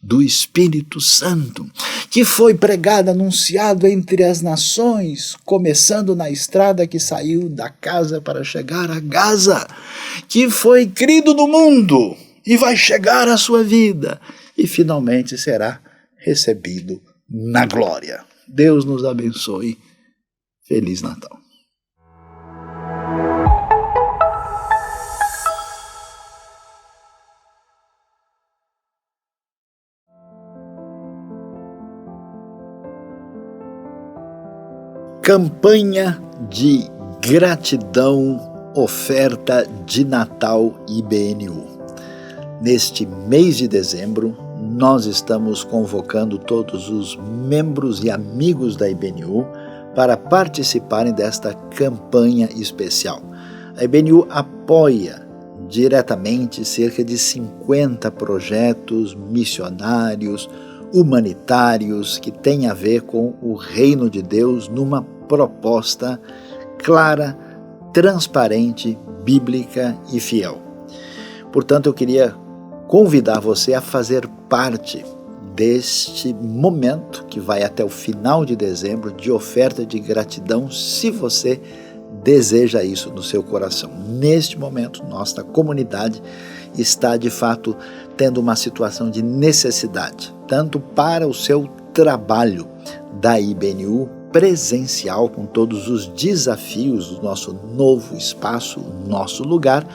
do Espírito Santo, que foi pregado, anunciado entre as nações, começando na estrada que saiu da casa para chegar a Gaza, que foi crido no mundo e vai chegar à sua vida e finalmente será recebido na glória. Deus nos abençoe. Feliz Natal. Campanha de gratidão, oferta de Natal IBNU. Neste mês de dezembro, nós estamos convocando todos os membros e amigos da IBNU para participarem desta campanha especial. A IBNU apoia diretamente cerca de 50 projetos missionários, humanitários que têm a ver com o reino de Deus numa proposta clara, transparente, bíblica e fiel. Portanto, eu queria convidar você a fazer parte deste momento que vai até o final de dezembro de oferta de gratidão, se você deseja isso no seu coração. Neste momento, nossa comunidade está de fato tendo uma situação de necessidade, tanto para o seu trabalho da IBNU presencial, com todos os desafios do nosso novo espaço, nosso lugar,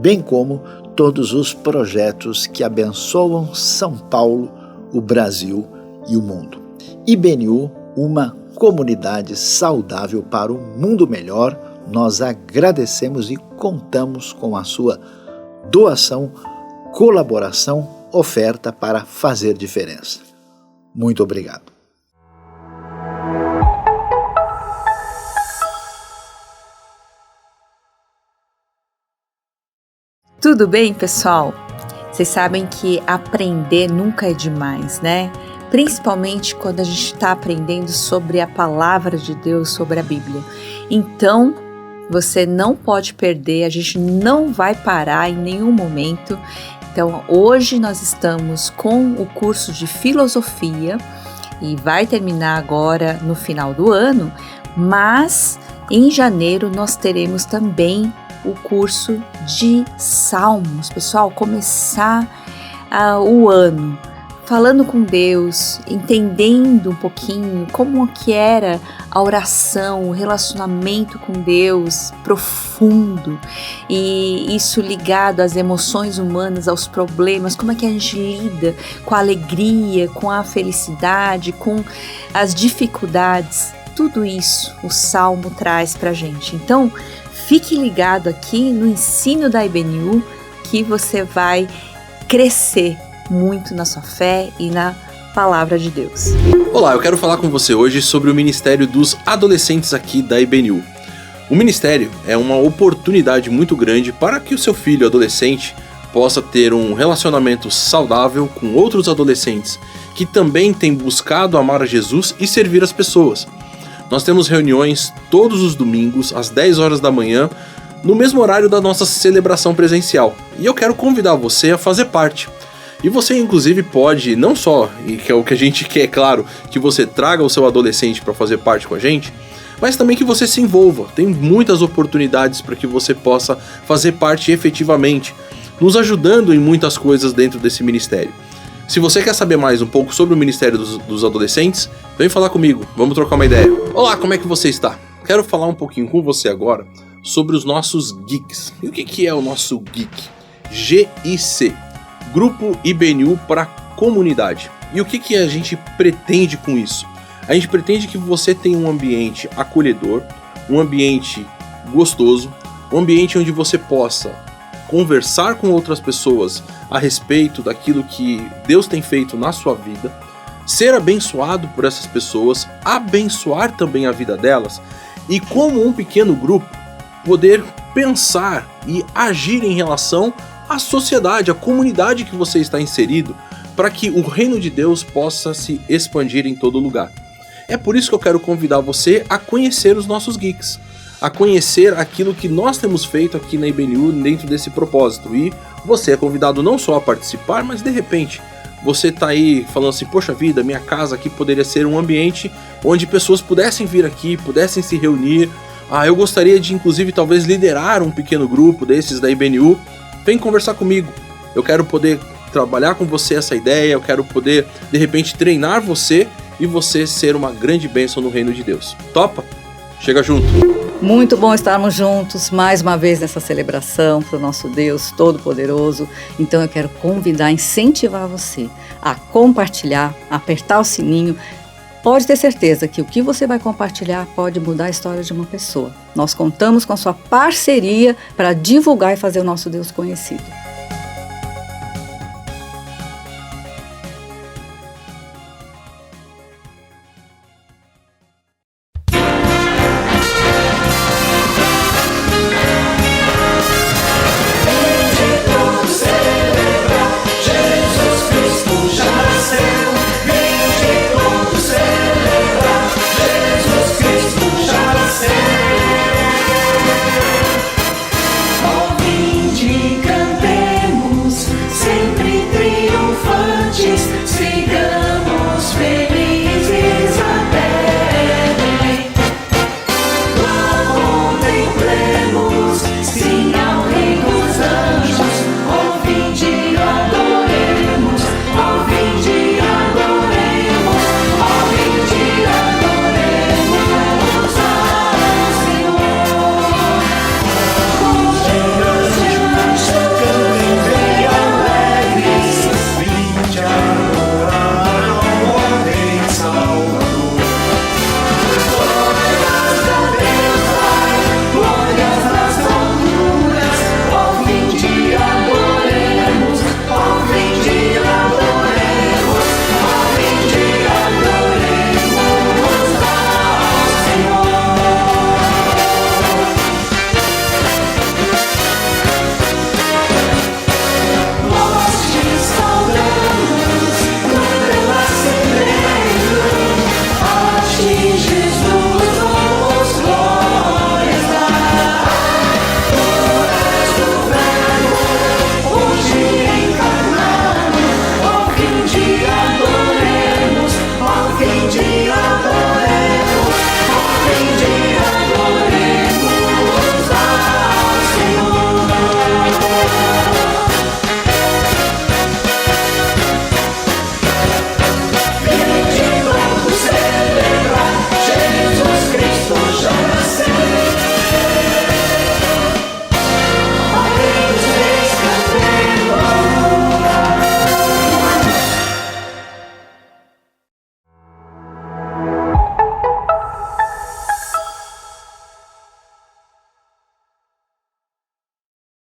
bem como todos os projetos que abençoam São Paulo, o Brasil e o mundo. IBNU, uma comunidade saudável para um mundo melhor. Nós agradecemos e contamos com a sua doação, colaboração, oferta para fazer diferença. Muito obrigado. Tudo bem, pessoal? Vocês sabem que aprender nunca é demais, né? Principalmente quando a gente está aprendendo sobre a palavra de Deus, sobre a Bíblia. Então, você não pode perder, a gente não vai parar em nenhum momento. Então, hoje nós estamos com o curso de filosofia e vai terminar agora no final do ano, mas em janeiro nós teremos também o curso de Salmos. Pessoal, começar o ano falando com Deus, entendendo um pouquinho como que era a oração, o relacionamento com Deus profundo, e isso ligado às emoções humanas, aos problemas, como é que a gente lida com a alegria, com a felicidade, com as dificuldades. Tudo isso o Salmo traz pra gente. Então, fique ligado aqui no ensino da IBNU, que você vai crescer muito na sua fé e na palavra de Deus. Olá, eu quero falar com você hoje sobre o Ministério dos Adolescentes aqui da IBNU. O Ministério é uma oportunidade muito grande para que o seu filho adolescente possa ter um relacionamento saudável com outros adolescentes que também têm buscado amar a Jesus e servir as pessoas. Nós temos reuniões todos os domingos, às 10 horas da manhã, no mesmo horário da nossa celebração presencial. E eu quero convidar você a fazer parte. E você, inclusive, pode, não só, e que é o que a gente quer, claro, que você traga o seu adolescente para fazer parte com a gente, mas também que você se envolva. Tem muitas oportunidades para que você possa fazer parte efetivamente, nos ajudando em muitas coisas dentro desse ministério. Se você quer saber mais um pouco sobre o Ministério dos Adolescentes, vem falar comigo, vamos trocar uma ideia. Olá, como é que você está? Quero falar um pouquinho com você agora sobre os nossos geeks. E o que é o nosso geek? GIC, Grupo IBNU para Comunidade. E o que a gente pretende com isso? A gente pretende que você tenha um ambiente acolhedor, um ambiente gostoso, um ambiente onde você possa conversar com outras pessoas a respeito daquilo que Deus tem feito na sua vida, ser abençoado por essas pessoas, abençoar também a vida delas e, como um pequeno grupo, poder pensar e agir em relação à sociedade, à comunidade que você está inserido, para que o reino de Deus possa se expandir em todo lugar. É por isso que eu quero convidar você a conhecer os nossos geeks, a conhecer aquilo que nós temos feito aqui na IBNU dentro desse propósito. E você é convidado não só a participar, mas de repente você tá aí falando assim, poxa vida, minha casa aqui poderia ser um ambiente onde pessoas pudessem vir aqui, pudessem se reunir. Eu gostaria de, inclusive, talvez liderar um pequeno grupo desses da IBNU. Vem conversar comigo. Eu quero poder trabalhar com você essa ideia, eu quero poder, de repente, treinar você e você ser uma grande bênção no reino de Deus. Topa? Chega junto! Muito bom estarmos juntos mais uma vez nessa celebração para o nosso Deus Todo-Poderoso. Então eu quero convidar, incentivar você a compartilhar, apertar o sininho. Pode ter certeza que o que você vai compartilhar pode mudar a história de uma pessoa. Nós contamos com a sua parceria para divulgar e fazer o nosso Deus conhecido.